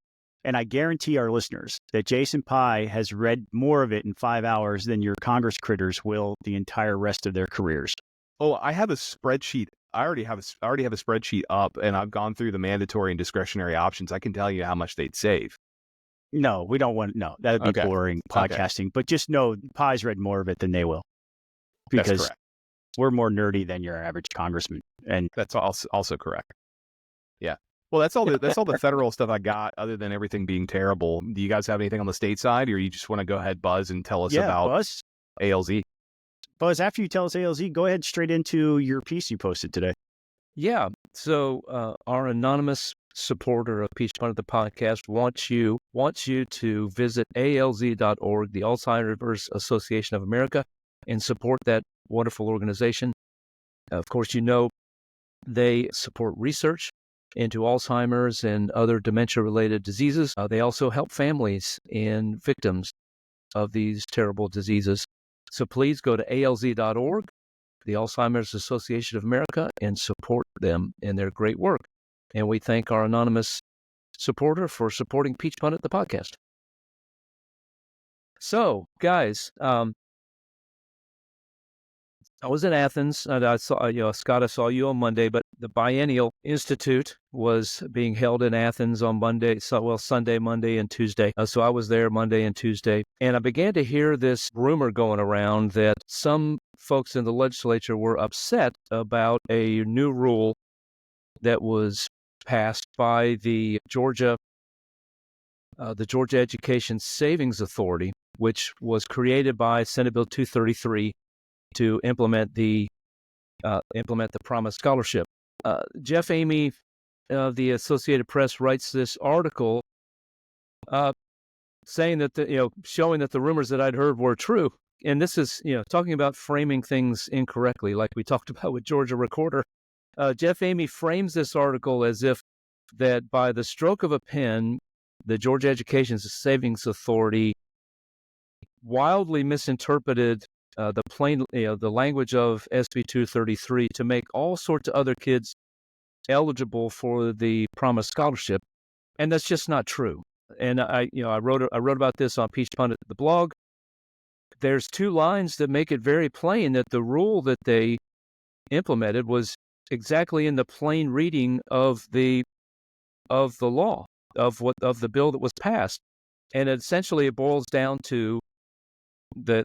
And I guarantee our listeners that Jason Pye has read more of it in 5 hours than your Congress critters will the entire rest of their careers. Oh, I have a spreadsheet. I already have a spreadsheet up, and I've gone through the mandatory and discretionary options. I can tell you how much they'd save. No, we don't want. No, that would be boring podcasting. But just know, Pye's read more of it than they will, because that's correct. We're more nerdy than your average congressman, and that's also correct. Yeah. Well, that's all the federal stuff I got. Other than everything being terrible, do you guys have anything on the state side, or you just want to go ahead, Buzz, and tell us about Buzz? ALZ? Buzz, after you tell us ALZ, go ahead straight into your piece you posted today. Yeah. So our anonymous supporter of Peach Pun of the podcast wants you to visit alz.org, the Alzheimer's Association of America, and support that wonderful organization. Of course, they support research into Alzheimer's and other dementia-related diseases. They also help families and victims of these terrible diseases. So please go to alz.org, the Alzheimer's Association of America, and support them in their great work. And we thank our anonymous supporter for supporting Peach Pun at the podcast. So, guys, I was in Athens, and I saw, Scott, I saw you on Monday, but the Biennial Institute was being held in Athens on Sunday, Monday, and Tuesday. So I was there Monday and Tuesday, and I began to hear this rumor going around that some folks in the legislature were upset about a new rule that was passed by the Georgia Education Savings Authority, which was created by Senate Bill 233 to implement the Promise Scholarship. Jeff Amy of the Associated Press writes this article saying that showing that the rumors that I'd heard were true. And this is talking about framing things incorrectly, like we talked about with Georgia Recorder. Jeff Amy frames this article as if that by the stroke of a pen, the Georgia Education Savings Authority wildly misinterpreted the plain, the language of SB 233 to make all sorts of other kids eligible for the promised scholarship, and that's just not true. And I wrote about this on Peach Pundit, the blog. There's 2 lines that make it very plain that the rule that they implemented was exactly in the plain reading of the law of the bill that was passed, and essentially it boils down to the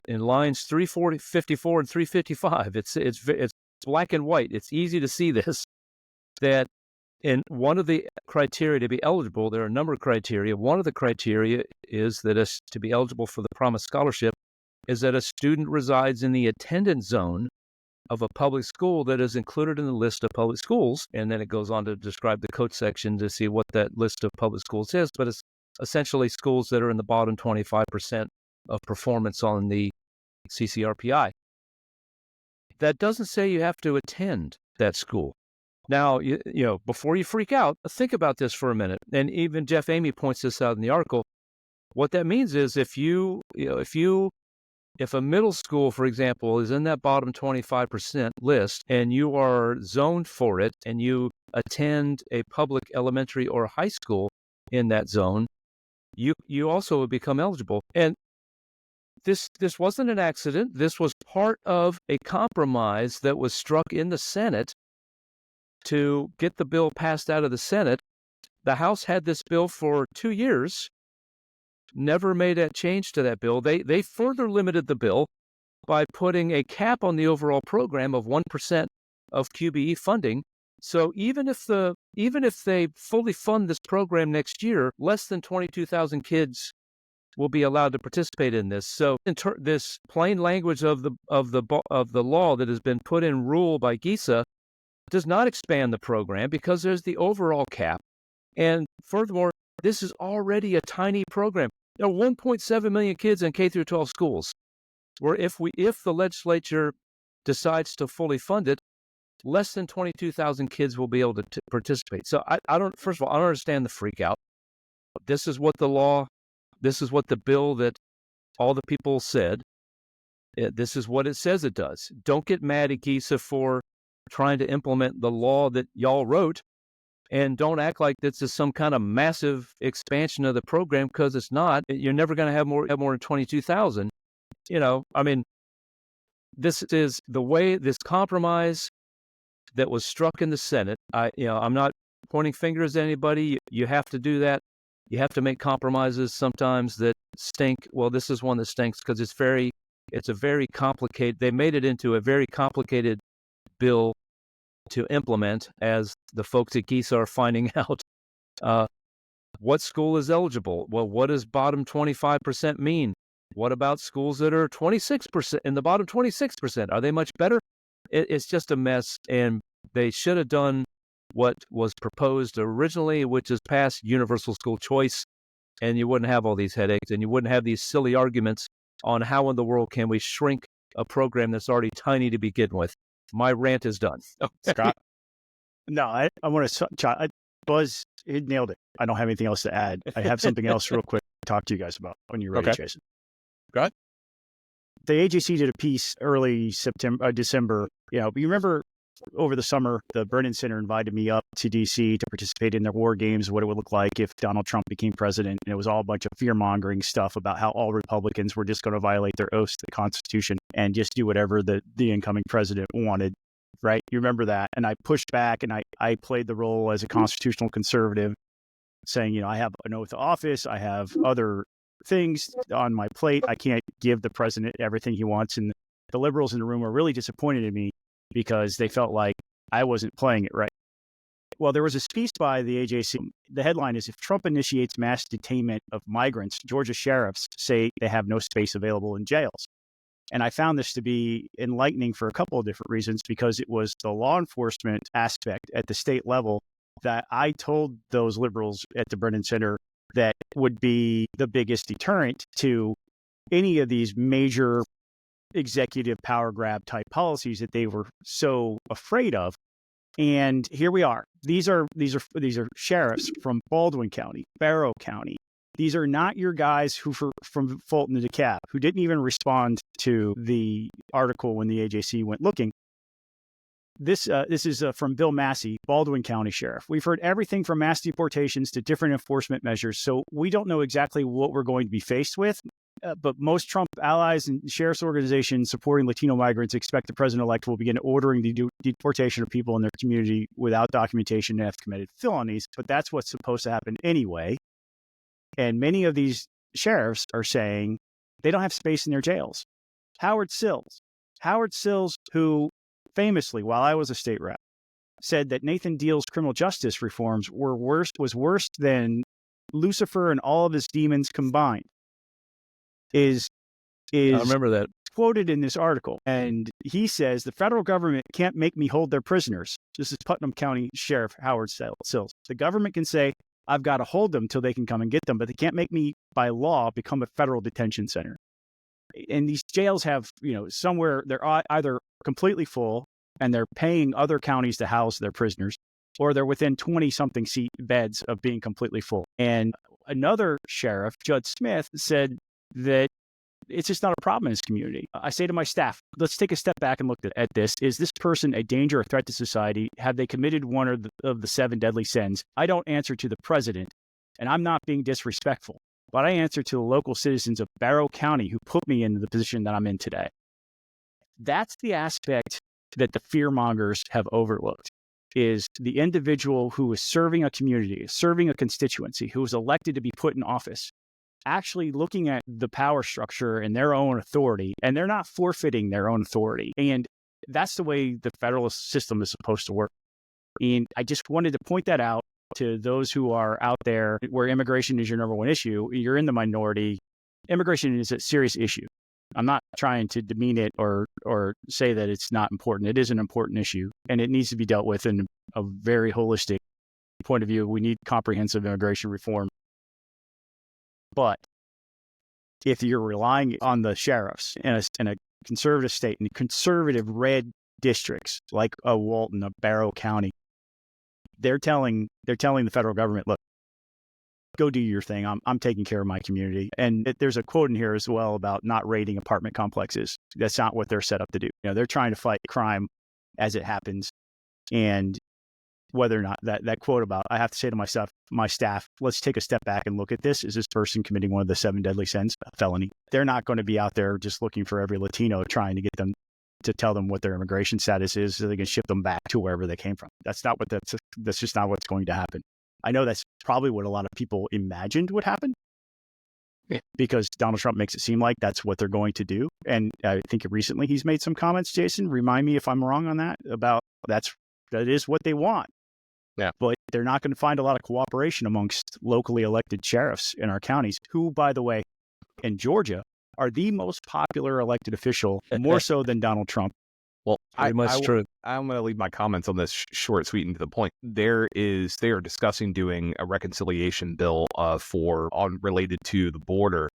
in lines 354 and 355. It's black and white. It's easy to see this, that in one of the criteria to be eligible, there are a number of criteria. One of the criteria is that to be eligible for the promised scholarship is that a student resides in the attendance zone of a public school that is included in the list of public schools. And then it goes on to describe the code section to see what that list of public schools is. But it's essentially schools that are in the bottom 25% of performance on the CCRPI. That doesn't say you have to attend that school. Now, before you freak out, think about this for a minute. And even Jeff Amy points this out in the article. What that means is if a middle school, for example, is in that bottom 25% list and you are zoned for it and you attend a public elementary or high school in that zone, you also would become eligible. And this wasn't an accident. This was part of a compromise that was struck in the Senate to get the bill passed out of the Senate. The House had this bill for 2 years, never made a change to that bill. They further limited the bill by putting a cap on the overall program of 1% of QBE funding. So even if they fully fund this program next year, less than 22,000 kids will be allowed to participate in this. So this plain language of the law that has been put in rule by GESA does not expand the program because there's the overall cap. And furthermore, this is already a tiny program. There are 1.7 million kids in K through 12 schools, where if the legislature decides to fully fund it, less than 22,000 kids will be able to participate. So first of all, I don't understand the freak out. This is what the bill that all the people said, this is what it says it does. Don't get mad at GESA for trying to implement the law that y'all wrote, and don't act like this is some kind of massive expansion of the program, because it's not. You're never going to have more than 22,000. This is the way this compromise that was struck in the Senate. I'm not pointing fingers at anybody. You have to do that. You have to make compromises sometimes that stink. Well, this is one that stinks because it's a very complicated. They made it into a very complicated bill to implement, as the folks at GESA are finding out. What school is eligible? Well, what does bottom 25% mean? What about schools that are 26%, in the bottom 26%? Are they much better? It's just a mess, and they should have done what was proposed originally, which is pass universal school choice, and you wouldn't have all these headaches, and you wouldn't have these silly arguments on how in the world can we shrink a program that's already tiny to begin with. My rant is done. Scott? No, I want to... Buzz, he nailed it. I don't have anything else to add. I have something else real quick to talk to you guys about when you're ready, Jason. Go ahead. The AJC did a piece early December. You remember over the summer, the Brennan Center invited me up to D.C. to participate in their war games, what it would look like if Donald Trump became president. And it was all a bunch of fear-mongering stuff about how all Republicans were just going to violate their oaths to the Constitution and just do whatever the incoming president wanted, right? You remember that? And I pushed back, and I played the role as a constitutional conservative, saying, I have an oath of office, I have other things on my plate, I can't give the president everything he wants. And the liberals in the room were really disappointed in me because they felt like I wasn't playing it right. Well, there was a piece by the AJC. The headline is, if Trump initiates mass detainment of migrants, Georgia sheriffs say they have no space available in jails. And I found this to be enlightening for a couple of different reasons, because it was the law enforcement aspect at the state level that I told those liberals at the Brennan Center that would be the biggest deterrent to any of these major executive power grab type policies that they were so afraid of. And here we are. These are sheriffs from Baldwin County, Barrow County, These are not your guys who from Fulton to DeKalb, who didn't even respond to the article when the AJC went looking. This is from Bill Massey, Baldwin County Sheriff. We've heard everything from mass deportations to different enforcement measures, so we don't know exactly what we're going to be faced with. But most Trump allies and sheriff's organizations supporting Latino migrants expect the president-elect will begin ordering the deportation of people in their community without documentation and have committed felonies. But that's what's supposed to happen anyway. And many of these sheriffs are saying they don't have space in their jails. Howard Sills, who famously, while I was a state rep, said that Nathan Deal's criminal justice reforms was worse than Lucifer and all of his demons combined, is I remember that quoted in this article. And he says the federal government can't make me hold their prisoners. This is Putnam County Sheriff Howard Sills. The government can say, I've got to hold them till they can come and get them, but they can't make me by law become a federal detention center. And these jails have, somewhere they're either completely full and they're paying other counties to house their prisoners, or they're within 20-something seat beds of being completely full. And another sheriff, Judge Smith, said that it's just not a problem in his community. I say to my staff, let's take a step back and look at this. Is this person a danger or threat to society? Have they committed one of the 7 deadly sins? I don't answer to the president, and I'm not being disrespectful, but I answer to the local citizens of Barrow County who put me in the position that I'm in today. That's the aspect that the fearmongers have overlooked, is the individual who is serving a community, serving a constituency, who is elected to be put in office, actually looking at the power structure and their own authority, and they're not forfeiting their own authority. And that's the way the federalist system is supposed to work. And I just wanted to point that out to those who are out there where immigration is your number one issue. You're in the minority. Immigration is a serious issue. I'm not trying to demean it or say that it's not important. It is an important issue, and it needs to be dealt with in a very holistic point of view. We need comprehensive immigration reform. But if you're relying on the sheriffs in a conservative state, in conservative red districts like a Walton, a Barrow County, they're telling the federal government, look, go do your thing. I'm taking care of my community. And there's a quote in here as well about not raiding apartment complexes. That's not what they're set up to do. They're trying to fight crime as it happens. And whether or not that quote about, I have to say to my staff, let's take a step back and look at this. Is this person committing one of the 7 deadly sins, a felony? They're not going to be out there just looking for every Latino trying to get them to tell them what their immigration status is so they can ship them back to wherever they came from. That's just not what's going to happen. I know that's probably what a lot of people imagined would happen, because Donald Trump makes it seem like that's what they're going to do. And I think recently he's made some comments, Jason, remind me if I'm wrong on that, about that is what they want. Yeah. But they're not going to find a lot of cooperation amongst locally elected sheriffs in our counties, who, by the way, in Georgia, are the most popular elected official, more so than Donald Trump. Well, true. I'm going to leave my comments on this short, sweet, and to the point. They are discussing doing a reconciliation bill related to the border,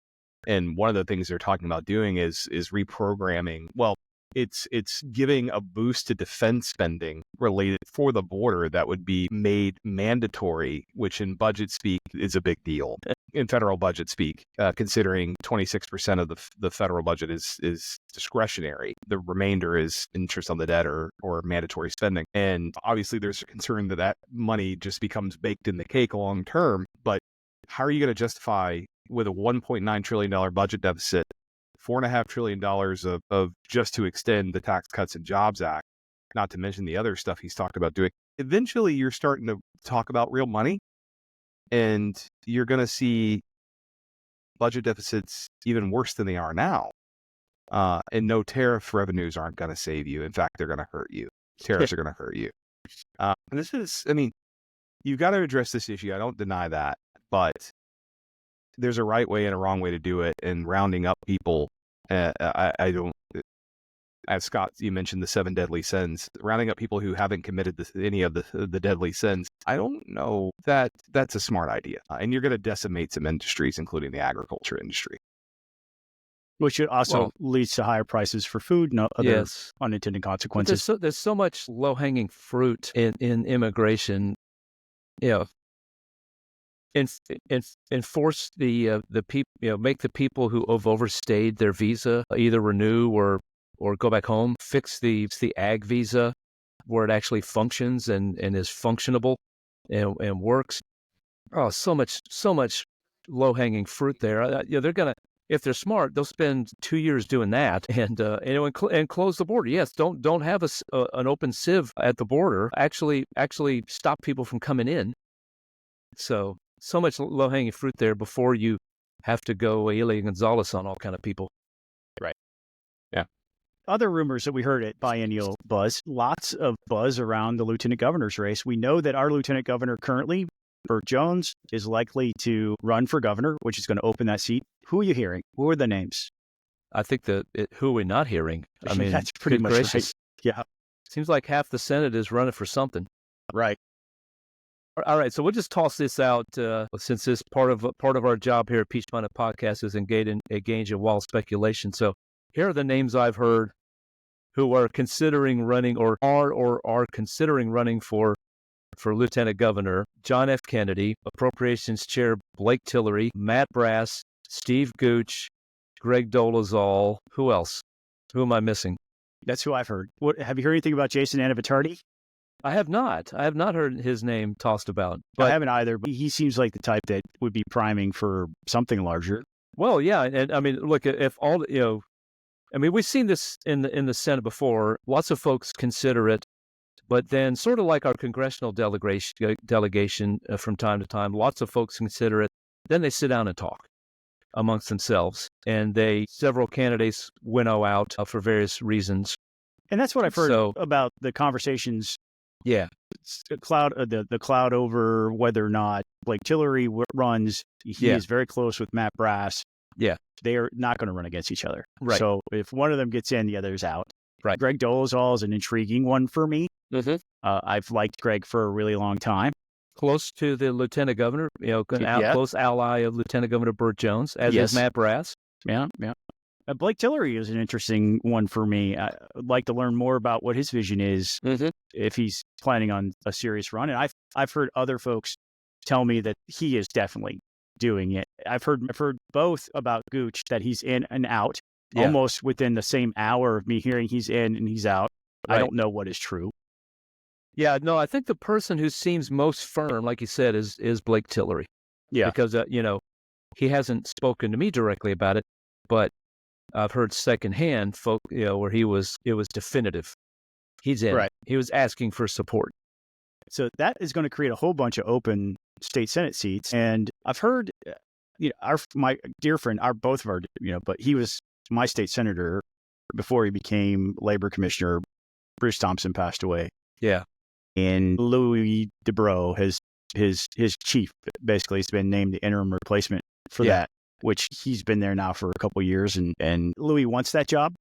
and one of the things they're talking about doing is reprogramming. Well, it's giving a boost to defense spending related for the border that would be made mandatory, which in budget speak is a big deal. In federal budget speak, considering 26% of the federal budget is discretionary. The remainder is interest on the debt or mandatory spending. And obviously there's a concern that money just becomes baked in the cake long term. But how are you going to justify, with a $1.9 trillion budget deficit, $4.5 trillion of just to extend the Tax Cuts and Jobs Act, not to mention the other stuff he's talked about doing? Eventually you're starting to talk about real money, and you're going to see budget deficits even worse than they are now. And no, tariff revenues aren't going to save you. In fact, they're going to hurt you. Tariffs are going to hurt you. And you've got to address this issue. I don't deny that, but there's a right way and a wrong way to do it. And rounding up people, I don't. As Scott, you mentioned the 7 deadly sins. Rounding up people who haven't committed any of the deadly sins, I don't know that that's a smart idea. And you're going to decimate some industries, including the agriculture industry. Which also leads to higher prices for food and other unintended consequences. There's so much low-hanging fruit in immigration. enforce the people, make the people who have overstayed their visa either renew or go back home. Fix the ag visa where it actually functions and is functionable and works. Oh, so much low hanging fruit there. They're gonna, if they're smart, they'll spend 2 years doing that and close the border. Yes, don't have an open sieve at the border. Actually stop people from coming in. So much low hanging fruit there before you have to go Elia Gonzalez on all kind of people. Right. Yeah. Other rumors that we heard at Biennial Buzz, lots of buzz around the lieutenant governor's race. We know that our lieutenant governor currently, Burt Jones, is likely to run for governor, which is going to open that seat. Who are you hearing? Who are the names? I think who are we not hearing? I mean, that's pretty much gracious. right. Yeah. Seems like half the Senate is running for something. Right. All right, so we'll just toss this out since this part of our job here at Peach Mountain Podcast is engage in wild speculation. So here are the names I've heard who are considering running or are considering running for Lieutenant Governor: John F. Kennedy, Appropriations Chair Blake Tillery, Matt Brass, Steve Gooch, Greg Dolezal. Who else? Who am I missing? That's who I've heard. What, have you heard anything about Jason Anavitardi? I have not heard his name tossed about. But I haven't either, but he seems like the type that would be priming for something larger. Well, yeah, and I mean, look, if all, I mean, we've seen this in the Senate before. Lots of folks consider it, but then sort of like our congressional delegation from time to time, lots of folks consider it. Then they sit down and talk amongst themselves, and several candidates winnow out for various reasons. And that's what I've heard about the conversations. Yeah, the cloud over whether or not Blake Tillery runs. He is very close with Matt Brass. Yeah, they are not going to run against each other. Right. So if one of them gets in, the other's out. Right. Greg Dolezal is an intriguing one for me. Mm-hmm. I've liked Greg for a really long time. Close to the lieutenant governor, close ally of Lieutenant Governor Burt Jones, as is Matt Brass. Yeah. Blake Tillery is an interesting one for me. I'd like to learn more about what his vision is if he's planning on a serious run. And I've heard other folks tell me that he is definitely doing it. I've heard both about Gooch, that he's in and out almost within the same hour of me hearing he's in and he's out. Right. I don't know what is true. Yeah, no, I think the person who seems most firm, like you said, is Blake Tillery. Yeah, because he hasn't spoken to me directly about it, but I've heard secondhand folk, where it was definitive. He's in. Right. He was asking for support. So that is going to create a whole bunch of open state Senate seats. And I've heard, my dear friend, but he was my state senator before he became labor commissioner. Bruce Thompson passed away. Yeah. And Louis DeBreau, his chief, basically has been named the interim replacement for that, which he's been there now for a couple of years. And Louis wants that job.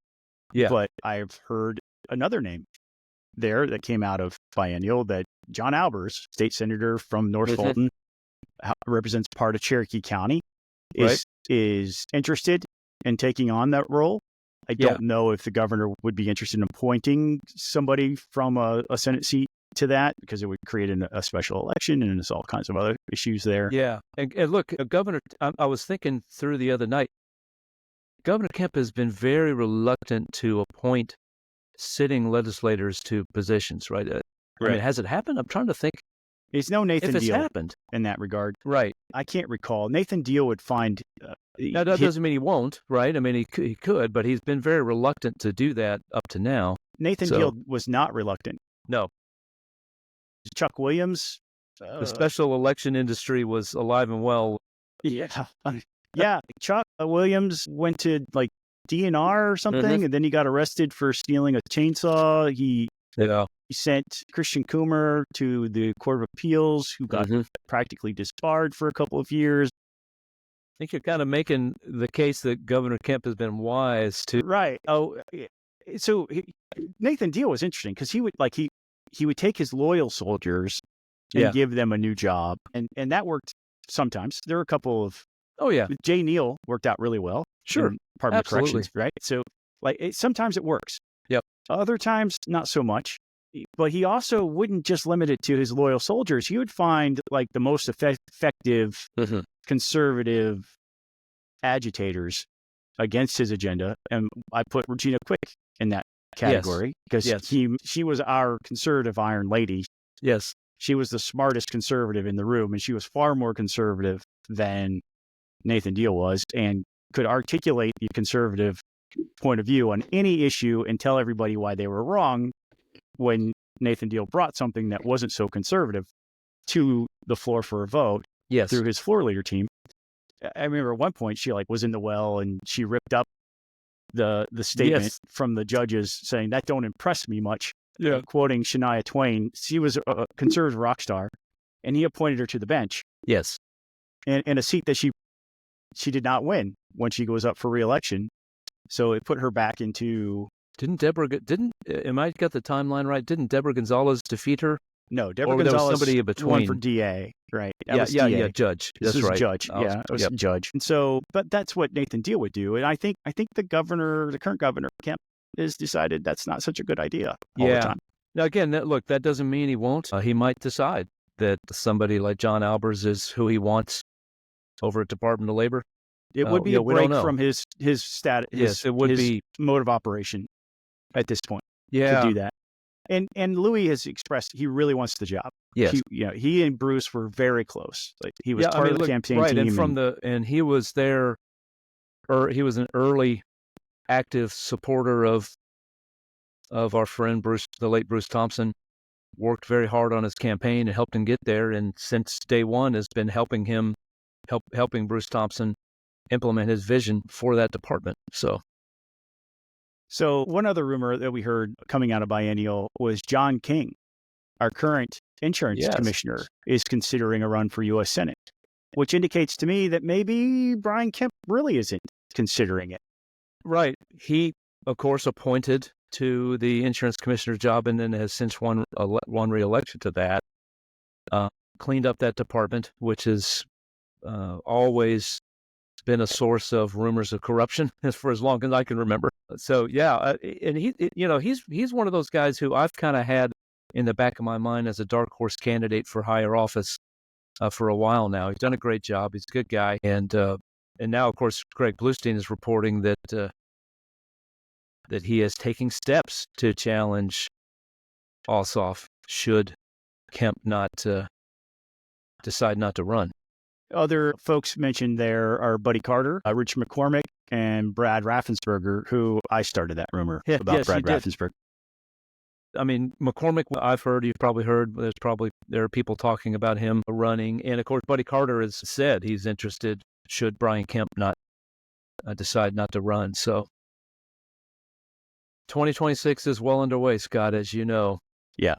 Yeah. But I've heard another name there that came out of Biennial, that John Albers, state senator from North Fulton, represents part of Cherokee County, is interested in taking on that role. I don't know if the governor would be interested in appointing somebody from a Senate seat to that, because it would create a special election and there's all kinds of other issues there. Yeah. And look, Governor, I was thinking through the other night, Governor Kemp has been very reluctant to appoint sitting legislators to positions, right? I mean, has it happened? I'm trying to think. It's no Nathan Deal happened in that regard. Right. I can't recall. Nathan Deal would find... now, that doesn't mean he won't, right? I mean, he could, but he's been very reluctant to do that up to now. Nathan Deal was not reluctant. No. Chuck Williams. The special election industry was alive and well. Yeah. Yeah. Chuck Williams went to DNR or something, and then he got arrested for stealing a chainsaw. He sent Christian Coomer to the Court of Appeals, who got practically disbarred for a couple of years. I think you're kind of making the case that Governor Kemp has been wise to. Right. Oh, so Nathan Deal was interesting because he would take his loyal soldiers and give them a new job. And that worked sometimes. There were a couple of... Oh, yeah. Jay Neal worked out really well. Sure. Department of Corrections, right? So sometimes it works. Yep. Other times, not so much. But he also wouldn't just limit it to his loyal soldiers. He would find like the most effective conservative agitators against his agenda. And I put Regina Quick in that category because she was our conservative Iron Lady. Yes. She was the smartest conservative in the room, and she was far more conservative than Nathan Deal was, and could articulate the conservative point of view on any issue and tell everybody why they were wrong when Nathan Deal brought something that wasn't so conservative to the floor for a vote through his floor leader team. I remember at one point she was in the well and she ripped up the statement from the judges saying that don't impress me much. Quoting Shania Twain, she was a conservative rock star, and he appointed her to the bench. Yes, and a seat that she did not win when she goes up for re-election. So it put her back into. Am I got the timeline right? Didn't Deborah Gonzalez defeat her? No, Deborah Gonzalez somebody in between. Won for DA, right? Yeah, judge. This That's was right. Judge. It was judge. And so, but that's what Nathan Deal would do. And I think the current governor, Kemp, has decided that's not such a good idea all the time. Now, again, that doesn't mean he won't. He might decide that somebody like John Albers is who he wants over at Department of Labor. It would be a break from his status. Yes, it would be mode of operation at this point to do that. And Louis has expressed he really wants the job. Yes, he and Bruce were very close. Like he was part of the campaign team, and he was there, or he was an early active supporter of our friend Bruce, the late Bruce Thompson. Worked very hard on his campaign and helped him get there, and since day one has been helping Bruce Thompson implement his vision for that department. So one other rumor that we heard coming out of Biennial was John King, our current insurance commissioner, is considering a run for U.S. Senate, which indicates to me that maybe Brian Kemp really isn't considering it. Right. He, of course, appointed to the insurance commissioner's job and then has since won re-election to that. Cleaned up that department, which has always been a source of rumors of corruption for as long as I can remember. So and he's one of those guys who I've kind of had in the back of my mind as a dark horse candidate for higher office for a while now. He's done a great job. He's a good guy, and now of course Greg Bluestein is reporting that he is taking steps to challenge Ossoff should Kemp not decide not to run. Other folks mentioned there are Buddy Carter, Rich McCormick, and Brad Raffensperger, who I started that rumor about Brad Raffensperger. I mean, McCormick, I've heard, you've probably heard, there are people talking about him running. And of course, Buddy Carter has said he's interested should Brian Kemp not decide not to run. So 2026 is well underway, Scott, as you know. Yeah.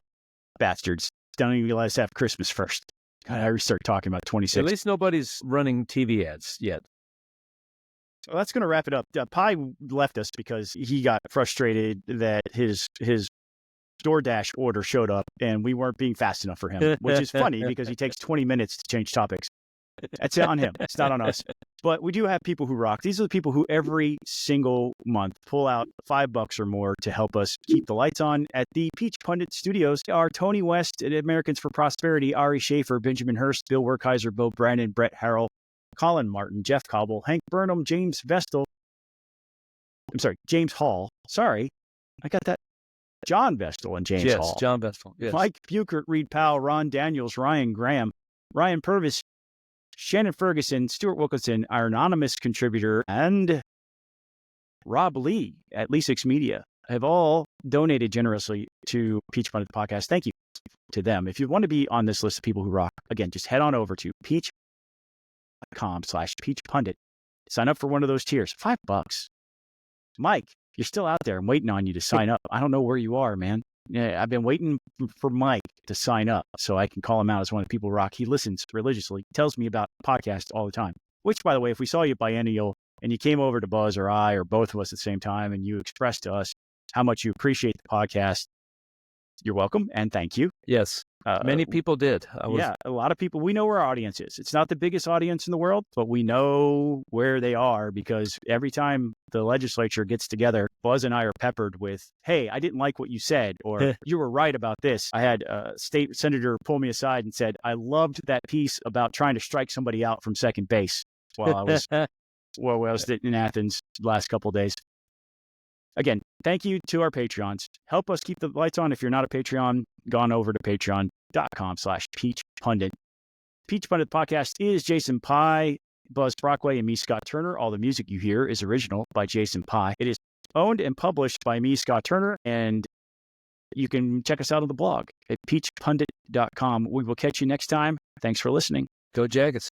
Bastards. Don't even realize to have Christmas first. God, I start talking about 26. At least nobody's running TV ads yet. Well, that's going to wrap it up. Pi left us because he got frustrated that his DoorDash order showed up and we weren't being fast enough for him, which is funny because he takes 20 minutes to change topics. That's on him. It's not on us. But we do have people who rock. These are the people who every single month pull out $5 or more to help us keep the lights on at the Peach Pundit Studios. Are Tony West at Americans for Prosperity, Ari Schaefer, Benjamin Hurst, Bill Werkheiser, Bo Brandon, Brett Harrell, Colin Martin, Jeff Cobble, Hank Burnham, James Hall. Sorry, I got that. John Vestal and James Hall. Yes, John Vestal. Yes. Mike Buchert, Reed Powell, Ron Daniels, Ryan Graham, Ryan Purvis, Shannon Ferguson, Stuart Wilkinson, our anonymous contributor, and Rob Lee at Lee6 Media have all donated generously to Peach Pundit Podcast. Thank you to them. If you want to be on this list of people who rock, again, just head on over to peach.com/peachpundit. Sign up for one of those tiers. $5. Mike, you're still out there. I'm waiting on you to sign up. I don't know where you are, man. Yeah, I've been waiting for Mike to sign up so I can call him out as one of the people who rock. He listens religiously, tells me about podcasts all the time. Which, by the way, if we saw you at Biennial and you came over to Buzz or I or both of us at the same time and you expressed to us how much you appreciate the podcast, You're welcome, and thank you. Yes. Many people did. Yeah, a lot of people. We know where our audience is. It's not the biggest audience in the world, but we know where they are because every time the legislature gets together, Buzz and I are peppered with, hey, I didn't like what you said, or you were right about this. I had a state senator pull me aside and said, I loved that piece about trying to strike somebody out from second base while I was in Athens the last couple of days. Again, thank you to our Patreons. Help us keep the lights on. If you're not a Patreon, gone over to patreon.com/peachpundit. Peach Pundit Podcast is Jason Pye, Buzz Brockway, and me, Scott Turner. All the music you hear is original by Jason Pye. It is owned and published by me, Scott Turner, and you can check us out on the blog at peachpundit.com. We will catch you next time. Thanks for listening. Go Jackets.